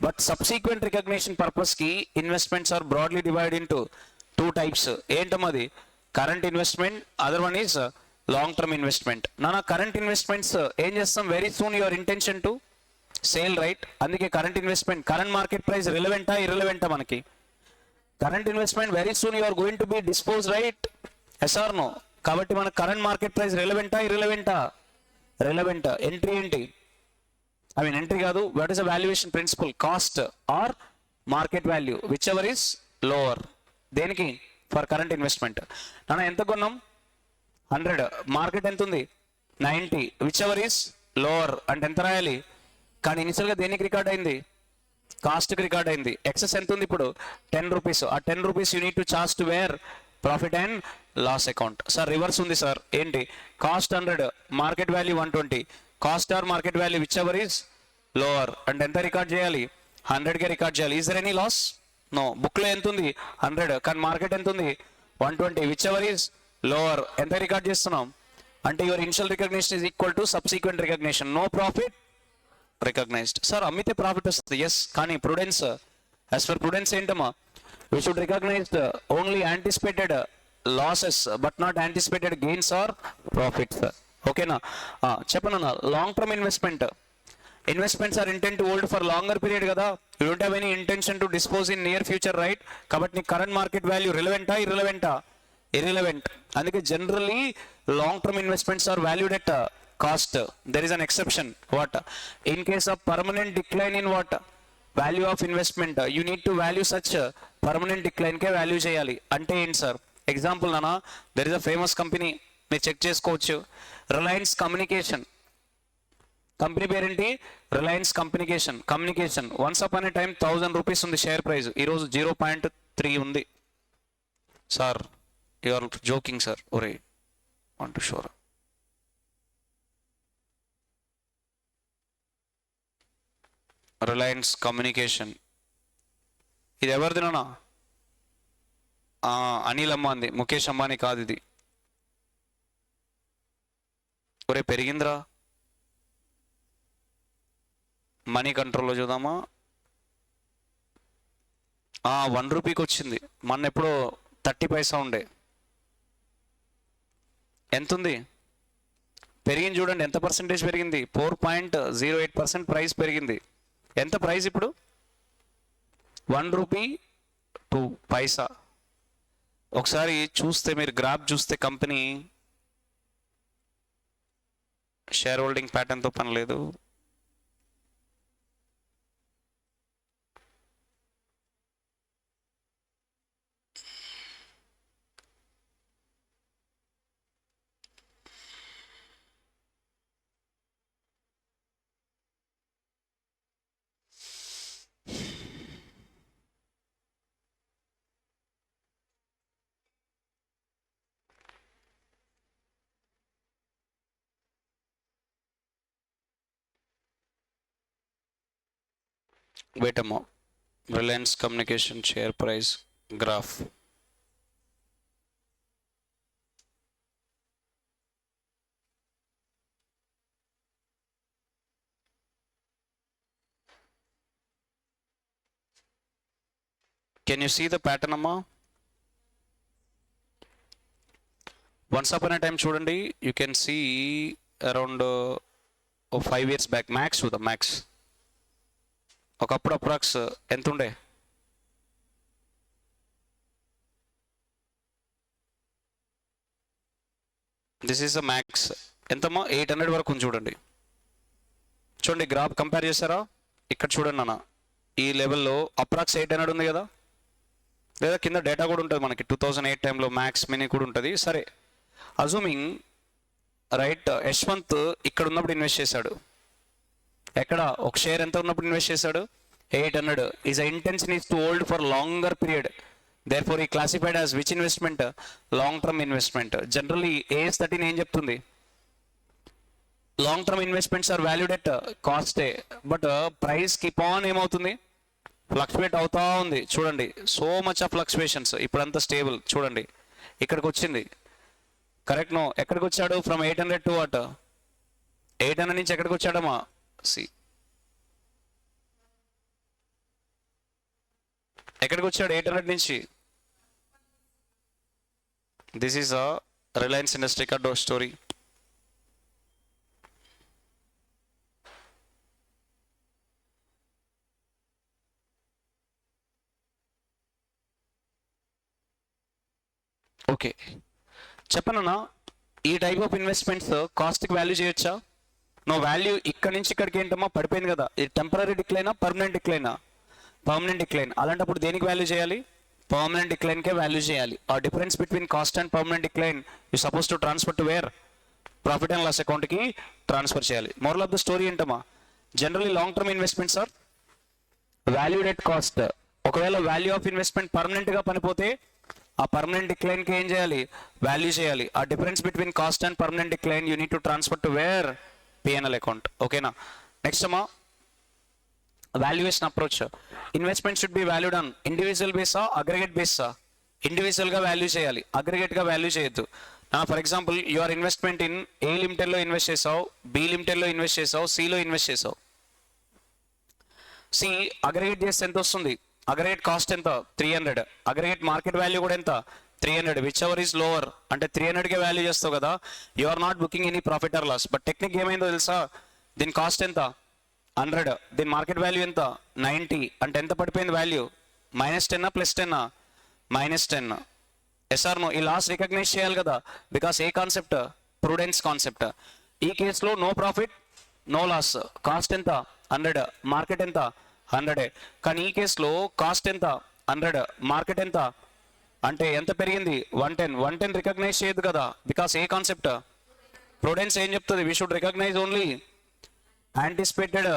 But subsequent recognition purpose ki investments are broadly divided into two types. Entamadi current investment, other one is long term investment. Nana current investments em chestam very soon your intention to sale, right? Andike current investment, current market price relevant ah irrelevant ah manaki? Current investment very soon you are going to be disposed, right? Yes or no? Kabatti mana current market price relevant ah irrelevant ah? Relevant. Entry ఏంటి? I mean entry కాదు, what is the valuation principle? Cost or market value, whichever is lower. దేనికి? For current investment. నాన్న ఎంత కొన్నాం? 100. Market ఎంత ఉంది? 90. whichever is lower అంటే ఎంత రాయాలి? కానీ ఇనిషియల్గా దేనికి రికార్డ్ అయింది? కాస్ట్కి రికార్డ్ అయింది. ఎక్సెస్ ఎంత ఉంది ఇప్పుడు? 10 రూపీస్. ఆ 10 rupees you need to charge to where? Profit and loss account. Sir reverse ఉంది సార్. ఏంటి? Cost 100, market value 120. Cost or market value whichever is lower అంటే ఎంత రికార్డ్ చేయాలి? 100కే రికార్డ్ చేయాలి. Is there any loss? No. బుక్లో ఎంత ఉంది? 100, కానీ మార్కెట్ ఎంత ఉంది? 120. విచ్ ఎవర్ ఈస్ లోవర్ ఎంత రికార్డ్ చేస్తున్నాం? అంటే your initial recognition is equal to subsequent recognition. No profit recognised. Sir అమ్మితే ప్రాఫిట్ వస్తుంది. ఎస్, కానీ ప్రుడెన్స్, యాజ్ పర్ ప్రుడెన్స్ ఏంటమ్మా? We should recognize only anticipated losses but not anticipated gains or profits. Okay na? Cheppana na. Long term investment. Investments are intended to hold for longer period kada. You don't have any intention to dispose in near future, right? Kabatti current market value relevant ah irrelevant ah? Irrelevant. Andike generally long term investments are valued at Cost. There is an exception. What? In case of permanent decline in what? Value of investment. You need to value such permanent decline ke value cheyali. Ante ఏంటి sir? Example nana, there is a famous company. మీరు check చేసుకోవచ్చు. Reliance Communication. Company పేరేంటి? Reliance Communication. Once upon a time 1000 rupees ఉంది share price. ఈరోజు 0.3 ఉంది. Sir you are joking sir. ఒరే want to show. Reliance Communication ఇది ఎవరిదినా? అనిల్ అంబానీ, ముఖేష్ అంబానీ కాదు ఇది. ఒరే పెరిగిందిరా. మనీ కంట్రోల్లో చూద్దామా? 1 రూపీకి వచ్చింది. మొన్న ఎప్పుడో 30 పైసా ఉండే. ఎంత ఉంది? పెరిగింది చూడండి. ఎంత పర్సెంటేజ్ పెరిగింది? 4.08% ప్రైస్ పెరిగింది. ఎంత ప్రైస్ ఇప్పుడు? 1 రూపీ 2 పైసా. ఒకసారి చూస్తే మీరు గ్రాఫ్ చూస్తే కంపెనీ షేర్ హోల్డింగ్ ప్యాటర్న్తో పని లేదు. Wait a moment. Reliance Communication share price graph. Can you see the pattern, amma? Once upon a time chudandi, you can see around 5 years back, max to the max. ఒకప్పుడు approx ఎంత ఉండే? This is the max. ఎంతమ్మా? 800 వరకు ఉంది చూడండి. చూడండి graph compare చేస్తారా? ఇక్కడ చూడండి అన్న, ఈ లెవెల్లో అప్రాక్స్ 800 ఉంది కదా, లేదా కింద డేటా కూడా ఉంటుంది మనకి. 2008 టైంలో మ్యాక్స్ మినీ కూడా ఉంటుంది. సరే, అజూమింగ్ రైట్, యశ్వంత్ ఇక్కడ ఉన్నప్పుడు ఇన్వెస్ట్ చేశాడు. ఎక్కడ? ఒక షేర్ ఎంత ఉన్నప్పుడు ఇన్వెస్ట్ చేశాడు? 800. Is intention is to hold for longer period. Therefore ఈ classified as which investment? Long term investment. Generally AS 13 ఏం చెప్తుంది? Long term investments are valued at కాస్టే, బట్ ప్రైస్ కీప్ ఆన్ ఏమవుతుంది? ఫ్లక్చువేట్ అవుతా ఉంది. చూడండి, సో మచ్ ఆఫ్ ఫ్లక్చువేషన్స్. ఇప్పుడంతా stable. చూడండి ఇక్కడికి వచ్చింది. Correct no? ఎక్కడికి వచ్చాడు? From 800 to what? 800 నుంచి ఎక్కడికి వచ్చాడమ్మా? ఎక్కడికి వచ్చాడు? 800 నుంచి. This is a Reliance Industry కా స్టోరీ. ఓకే, చెప్పనన్నా, ఈ టైప్ ఆఫ్ ఇన్వెస్ట్మెంట్స్ కాస్ట్కి వాల్యూ చేయొచ్చా? No value. ఇక్కడ నుంచి ఇక్కడికి ఏంటమ్మా పడిపోయింది కదా, ఇది టెంపరీ డిక్లైనా పర్మనెంట్ డిక్లైనా? Permanent decline. అలాంటప్పుడు దేనికి వాల్యూ చేయాలి? పర్మనెంట్ డిక్లైన్కే వాల్యూ చేయాలి. ఆ difference between cost and permanent decline you suppose to transfer to where? Profit and loss అకౌంట్కి ట్రాన్స్ఫర్ చేయాలి. మోరల్ ఆఫ్ ద స్టోరీ ఏంటమ్మా? Generally long term investments are valued at cost. ఒకవేళ value of investment పర్మనెంట్గా పనిపోతే ఆ permanent డిక్లైన్కి ఏం చేయాలి? Value చేయాలి. ఆ difference between cost and permanent decline you need to transfer to where? P&L account. ఓకేనా? నెక్స్ట్ అమ్మా, valuation approach. Investment should be valued on individual బేసా, అగ్రిగేట్ బేసా? ఇండివిజువల్గా వాల్యూ చేయాలి, అగ్రిగేట్గా వాల్యూ చేయొద్దు. For example, your investment in A లిమిటెడ్లో invest చేసావు, B లిమిటెడ్లో ఇన్వెస్ట్ చేసావు, Cలో ఇన్వెస్ట్ చేసావు. C అగ్రిగేట్ చేస్తే ఎంత వస్తుంది? అగ్రిగేట్ కాస్ట్ ఎంత? 300. అగ్రిగేట్ మార్కెట్ వాల్యూ కూడా ఎంత? 300. విచ్ ఎవర్ ఈజ్ లోవర్ అంటే 300కే వాల్యూ చేస్తావు కదా, you are not booking any profit or loss. But technique ఏమైందో తెలుసా? దీని కాస్ట్ ఎంత? 100. దీని మార్కెట్ వాల్యూ ఎంత? 90. అంటే ఎంత పడిపోయింది వాల్యూ? -10 +10? -10. Yes or no? ఈ లాస్ రికగ్నైజ్ చేయాలి కదా, బికాస్ ఏ కాన్సెప్ట్? Prudence concept. ఈ కేసులో no profit no loss, cost ఎంత 100, మార్కెట్ ఎంత 100. కానీ ఈ కేసులో కాస్ట్ ఎంత 100, మార్కెట్ ఎంత అంటే ఎంత పెరిగింది 110 రికగ్నైజ్ చేయదు కదా, బికాస్ ఏ కాన్సెప్ట్ ప్రుడెన్స్ ఏం చెప్తుంది, we should recognise only anticipated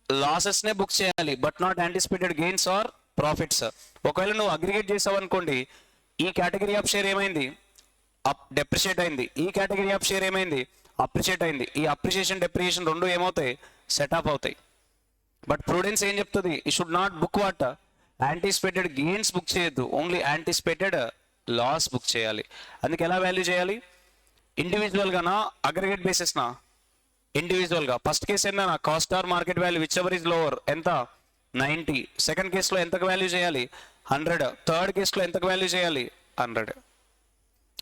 losses నే బుక్ చేయాలి, but not anticipated gains or profits. ఒకవేళ నువ్వు అగ్రిగేట్ చేసావు అనుకోండి, ఈ కేటగిరీ ఆఫ్ షేర్ ఏమైంది డెప్రిషియేట్ అయింది, ఈ కేటగిరీ ఆఫ్ షేర్ ఏమైంది అప్రిషియేట్ అయింది, ఈ అప్రిషియేషన్ డెప్రిషియేషన్ రెండు ఏమవుతాయి సెటప్ అవుతాయి. బట్ ప్రుడెన్స్ ఏం చెప్తుంది, ఈ should not book what anticipated gains book చేయొద్దు, ఓన్లీ యాంటిసిపేటెడ్ లాస్ బుక్ చేయాలి. అందుకే ఎలా వాల్యూ చేయాలి, ఇండివిజువల్గానా అగ్రిగేట్ బేసిస్నా, ఇండివిజువల్గా. ఫస్ట్ కేసు ఏంటన్నా cost or market value whichever is lower ఎంత 90, సెకండ్ కేసులో ఎంతకు వాల్యూ చేయాలి 100, థర్డ్ కేసులో ఎంతకు వాల్యూ చేయాలి 100.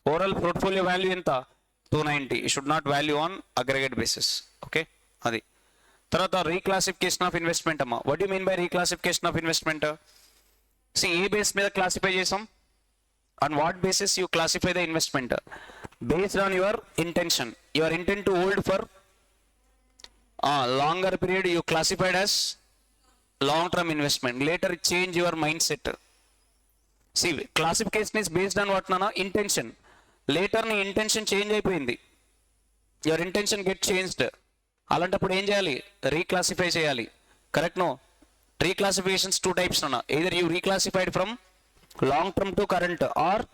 ఓవరాల్ పోర్ట్ఫోలియో వాల్యూ ఎంత 290, should not value on aggregate basis. Okay, అది. తర్వాత రీక్లాసిఫికేషన్ ఆఫ్ ఇన్వెస్ట్మెంట్ అమ్మా. What you mean by reclassification of investment? See ఏ బేస్ మీద క్లాసిఫై చేసాం, on what basis you classify the investment? Based on your intention, your intent to hold for longer period you classified as long term investment. Later change your mindset. See, classification is based on what nana intention. Later నీ intention change అయిపోయింది, your intention get changed. అలాంటప్పుడు ఏం చేయాలి, reclassify చేయాలి. Correct no? Reclassifications 2 types అన్న, either you reclassified from long term to current or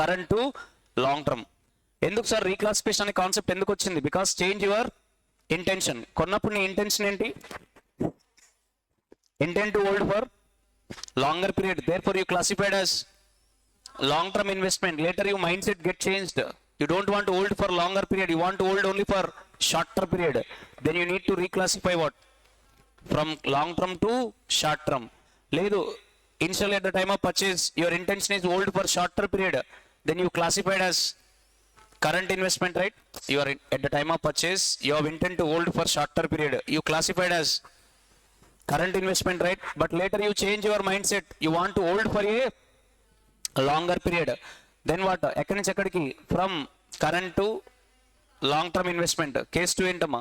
current to long term. ఎందుకు sir reclassification అనే concept ఎందుకు వచ్చింది? Because change your intention. కొన్నప్పుడు నీ ఇంటెన్షన్ ఏంటి, intent to hold for longer period, therefore you classified as long term investment. Later your mindset get changed, you don't want to hold for longer period, you want to hold only for shorter period. Then you need to reclassify what from long term to short term. Ledu initially at the time of purchase your intention is hold for shorter period, then you classified as current investment, right? You are at the time of purchase you have intent to hold for shorter period, you classified as current investment, right? But later you change your mindset, you want to hold for a longer period. Then what? ఎక్కడి నుంచి ఎక్కడికి? From current to long term investment. Case 2 ఏంటమ్మా?